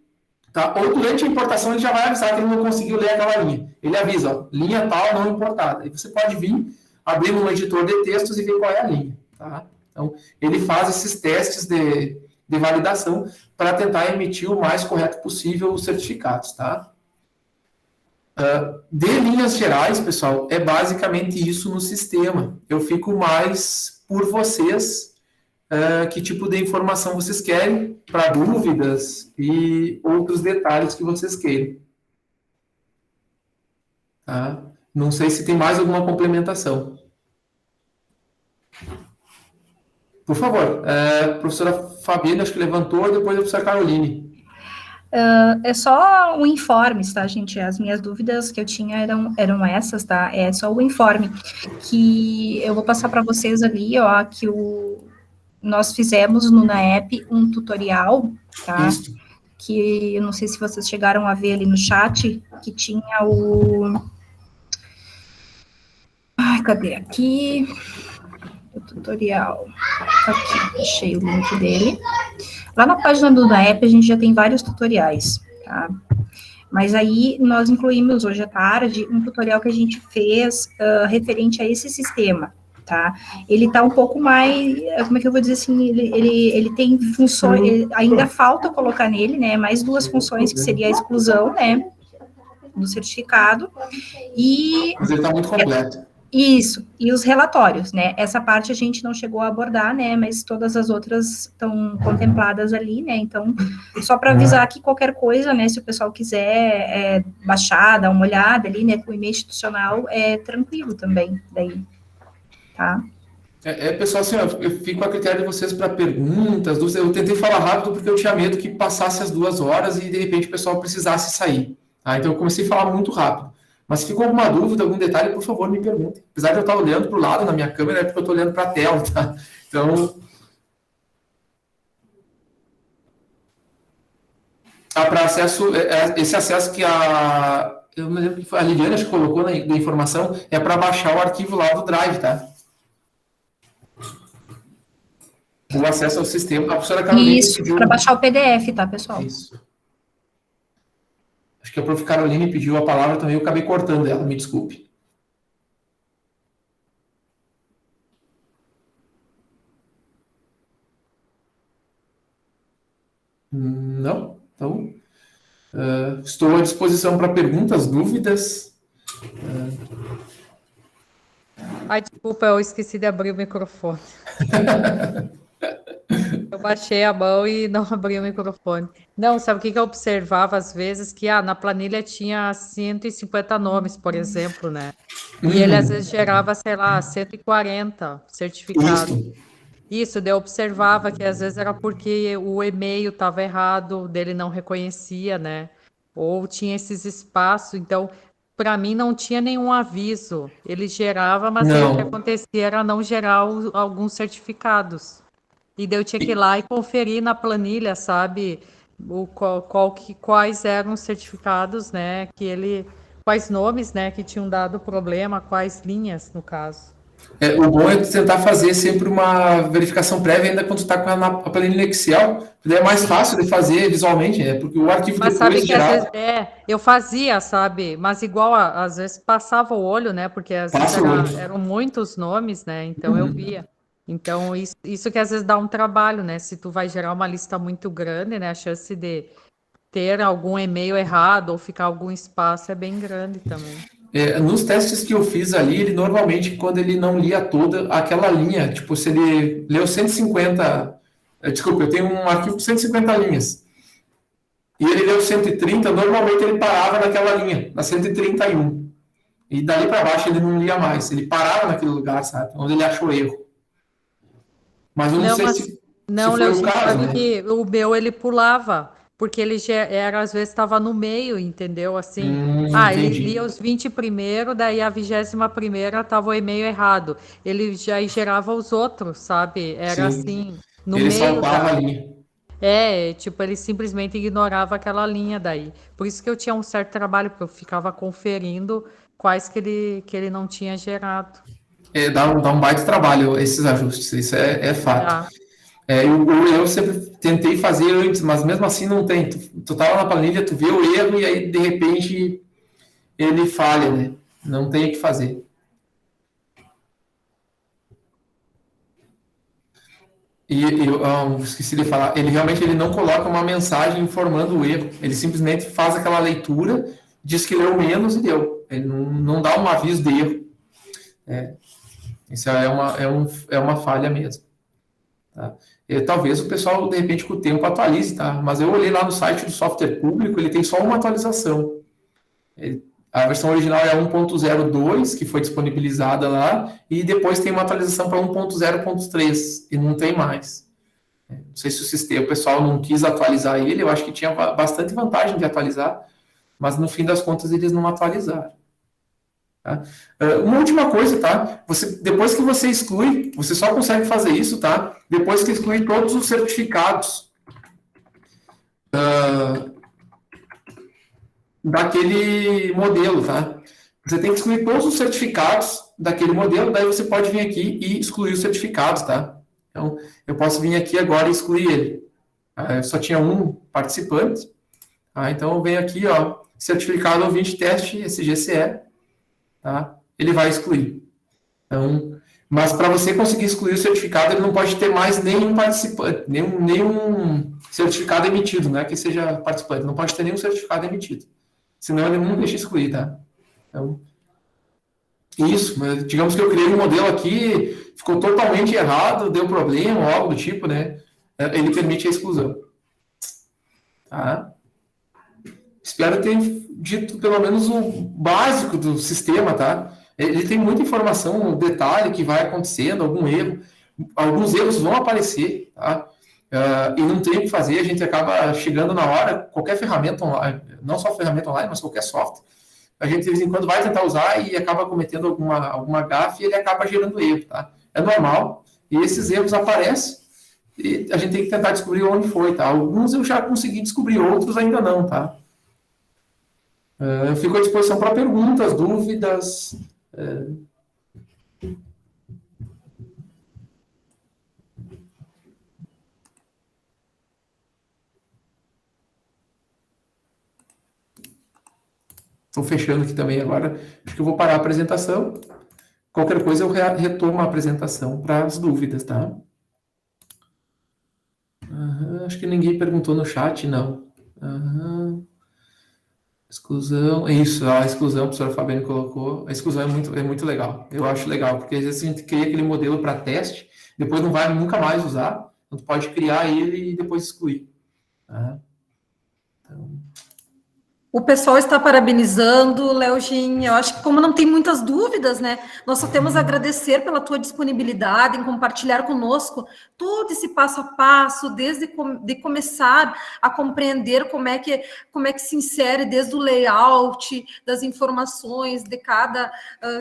tá? Ou durante a importação ele já vai avisar que ele não conseguiu ler aquela linha. Ele avisa, ó, linha tal não importada. Aí você pode vir, abrir um editor de textos e ver qual é a linha, tá? Então, ele faz esses testes de validação para tentar emitir o mais correto possível os certificados, tá? De linhas gerais, pessoal, é basicamente isso no sistema. Eu fico mais por vocês, que tipo de informação vocês querem, para dúvidas e outros detalhes que vocês queiram. Tá? Não sei se tem mais alguma complementação. Por favor, professora Fabiana, acho que levantou, depois a professora Caroline. É só o informe, tá, gente? As minhas dúvidas que eu tinha eram essas, tá? É só o informe que eu vou passar para vocês ali, ó, que nós fizemos no NAEP um tutorial, tá? que eu não sei se vocês chegaram a ver ali no chat, que tinha o... Ai, cadê? Aqui, o tutorial. Aqui, achei o link dele. Lá na página do NAEP, a gente já tem vários tutoriais, tá? Mas aí, nós incluímos hoje à tarde um tutorial que a gente fez referente a esse sistema, tá? Ele tá um pouco mais, como é que eu vou dizer assim, ele tem funções, ainda falta colocar nele, né, mais 2 funções, que seria a exclusão, né, do certificado, e... Mas ele tá muito completo. Isso, e os relatórios, né, essa parte a gente não chegou a abordar, né, mas todas as outras estão contempladas ali, né, então, só para avisar que qualquer coisa, né, se o pessoal quiser baixar, dar uma olhada ali, né, com o e-mail institucional, é tranquilo também, daí, tá? Pessoal, assim, eu fico a critério de vocês para perguntas, dúvidas. Eu tentei falar rápido porque eu tinha medo que passasse as 2 horas e, de repente, o pessoal precisasse sair, tá? Então, eu comecei a falar muito rápido. Mas se ficou alguma dúvida, algum detalhe, por favor, me perguntem. Apesar de eu estar olhando para o lado na minha câmera, é porque eu estou olhando para a tela, tá? Então... para acesso, esse acesso que eu me lembro que a Liliana acho que colocou na informação, é para baixar o arquivo lá do Drive, tá? O acesso ao sistema. A professora Carolina Isso, para baixar o PDF, tá, pessoal? Isso. Acho que a prof. Caroline pediu a palavra também, eu acabei cortando ela, me desculpe. Não? Então, estou à disposição para perguntas, dúvidas. Ai, desculpa, eu esqueci de abrir o microfone. Eu baixei a mão e não abri o microfone. Não, sabe o que eu observava às vezes? Que na planilha tinha 150 nomes, por exemplo, né? E ele às vezes gerava, sei lá, 140 certificados. Isso, daí eu observava que às vezes era porque o e-mail estava errado, dele não reconhecia, né? Ou tinha esses espaços, então... Para mim não tinha nenhum aviso. Ele gerava, mas aí o que acontecia era não gerar alguns certificados. E daí eu tinha que ir lá e conferir na planilha, sabe, quais eram os certificados, né, quais nomes, né, que tinham dado problema, quais linhas, no caso. O bom é tentar fazer sempre uma verificação prévia ainda quando está com a planilha Excel, porque é mais fácil de fazer visualmente, né? Porque o arquivo mas depois sabe que geral... às vezes eu fazia, sabe? Mas igual às vezes passava o olho, né? Porque às vezes eram muitos nomes, né? Então eu via. Então isso que às vezes dá um trabalho, né? Se tu vai gerar uma lista muito grande, né? A chance de ter algum e-mail errado ou ficar algum espaço é bem grande também. Nos testes que eu fiz ali, ele normalmente, quando ele não lia toda aquela linha, tipo, se ele leu 150... Desculpa, eu tenho um arquivo com 150 linhas. E ele leu 130, normalmente ele parava naquela linha, na 131. E dali para baixo ele não lia mais. Ele parava naquele lugar, sabe? Onde ele achou erro. Mas eu não sei se foi o caso, sabe, né? que o meu ele pulava, porque ele às vezes estava no meio, entendeu? Assim, ele lia os 20 primeiro, daí a 21ª estava o e-mail errado. Ele já gerava os outros, sabe? Era assim, no ele meio saltava a linha. tipo, ele simplesmente ignorava aquela linha daí. Por isso que eu tinha um certo trabalho, porque eu ficava conferindo quais que ele não tinha gerado. Dá um baita trabalho esses ajustes, isso é fato. Eu sempre tentei fazer antes, mas mesmo assim não tem. Tu tá lá na planilha, tu vê o erro e aí, de repente, ele falha, né? Não tem o que fazer. E eu esqueci de falar, ele realmente não coloca uma mensagem informando o erro, ele simplesmente faz aquela leitura, diz que leu menos e deu. Ele não dá um aviso de erro. Isso é uma falha mesmo. Tá? Talvez o pessoal, de repente, com o tempo atualize, tá? Mas eu olhei lá no site do software público, ele tem só uma atualização. A versão original é 1.02, que foi disponibilizada lá, e depois tem uma atualização para 1.0.3, e não tem mais. Não sei se o pessoal não quis atualizar ele, eu acho que tinha bastante vantagem de atualizar, mas no fim das contas eles não atualizaram. Tá? Uma última coisa, tá? Depois que você exclui, você só consegue fazer isso, tá? Depois que exclui todos os certificados daquele modelo, tá? Você tem que excluir todos os certificados daquele modelo, daí você pode vir aqui e excluir os certificados, tá? Então, eu posso vir aqui agora e excluir ele. Eu só tinha um participante, tá? Então, eu venho aqui, ó, certificado ouvinte teste SGCE, tá? Ele vai excluir. Então, mas para você conseguir excluir o certificado, ele não pode ter mais nenhum participante, nenhum certificado emitido, né? Que seja participante, não pode ter nenhum certificado emitido. Senão ele não deixa excluir, tá? Então, isso, mas digamos que eu criei um modelo aqui, ficou totalmente errado, deu problema ou algo do tipo, né? Ele permite a exclusão. Tá? Espero ter dito pelo menos o básico do sistema, tá? Ele tem muita informação, detalhe que vai acontecendo, algum erro. Alguns erros vão aparecer, tá? E não tem o que fazer, a gente acaba chegando na hora, qualquer ferramenta online, não só ferramenta online, mas qualquer software, a gente de vez em quando vai tentar usar e acaba cometendo alguma gafe e ele acaba gerando erro, tá? É normal, e esses erros aparecem e a gente tem que tentar descobrir onde foi, tá? Alguns eu já consegui descobrir, outros ainda não, tá? Eu fico à disposição para perguntas, dúvidas. Estou fechando aqui também agora. Acho que eu vou parar a apresentação. Qualquer coisa eu retomo a apresentação para as dúvidas, tá? Acho que ninguém perguntou no chat, não. Exclusão, isso, a exclusão, o professor Fabiano colocou. A exclusão é muito legal. Eu acho legal, porque às vezes a gente cria aquele modelo para teste, depois não vai nunca mais usar, então pode criar ele e depois excluir. Tá? Então... O pessoal está parabenizando, Leogin. Eu acho que como não tem muitas dúvidas, né? Nós só temos a agradecer pela tua disponibilidade em compartilhar conosco todo esse passo a passo, desde de começar a compreender como é que se insere desde o layout das informações de cada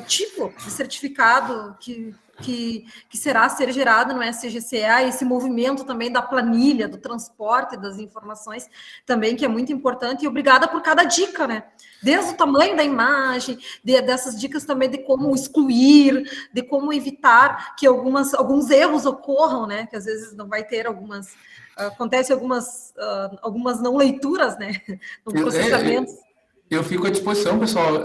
tipo de certificado que será ser gerado no SGCE, esse movimento também da planilha, do transporte das informações também, que é muito importante, e obrigada por cada dica, né? Desde o tamanho da imagem, dessas dicas também de como excluir, de como evitar que alguns erros ocorram, né? Que às vezes não vai ter acontece algumas não leituras, né? No processamento. Eu fico à disposição, pessoal.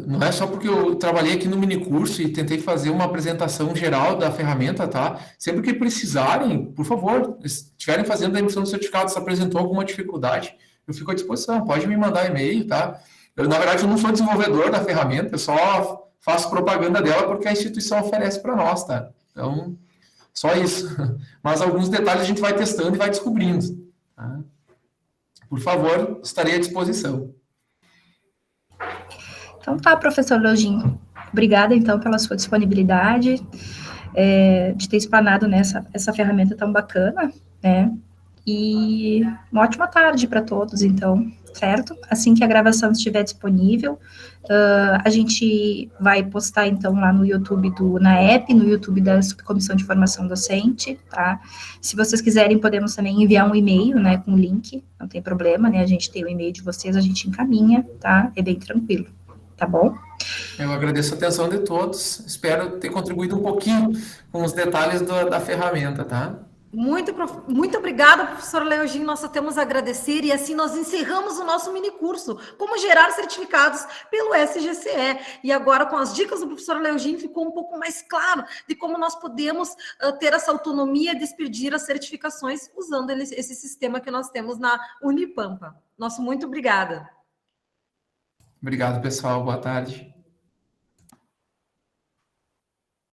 Não é só porque eu trabalhei aqui no minicurso e tentei fazer uma apresentação geral da ferramenta, tá? Sempre que precisarem, por favor, se estiverem fazendo a emissão do certificado, se apresentou alguma dificuldade, eu fico à disposição. Pode me mandar e-mail, tá? Na verdade, eu não sou desenvolvedor da ferramenta, eu só faço propaganda dela porque a instituição oferece para nós, tá? Então, só isso. Mas alguns detalhes a gente vai testando e vai descobrindo. Tá? Por favor, estarei à disposição. Então tá, professor Leogin. Obrigada, então, pela sua disponibilidade, de ter explanado essa ferramenta tão bacana, né? E uma ótima tarde para todos, então, certo? Assim que a gravação estiver disponível, a gente vai postar, então, lá no YouTube na app, no YouTube da Subcomissão de Formação Docente, tá? Se vocês quiserem, podemos também enviar um e-mail, né, com o link, não tem problema, né? A gente tem o e-mail de vocês, a gente encaminha, tá? É bem tranquilo. Tá bom? Eu agradeço a atenção de todos. Espero ter contribuído um pouquinho com os detalhes da ferramenta, tá? Muito obrigada, professor Leogin. Nós só temos a agradecer e assim nós encerramos o nosso minicurso, como gerar certificados pelo SGCE. E agora, com as dicas do professor Leogin, ficou um pouco mais claro de como nós podemos ter essa autonomia de expedir as certificações usando esse sistema que nós temos na Unipampa. Nosso muito obrigada. Obrigado, pessoal. Boa tarde.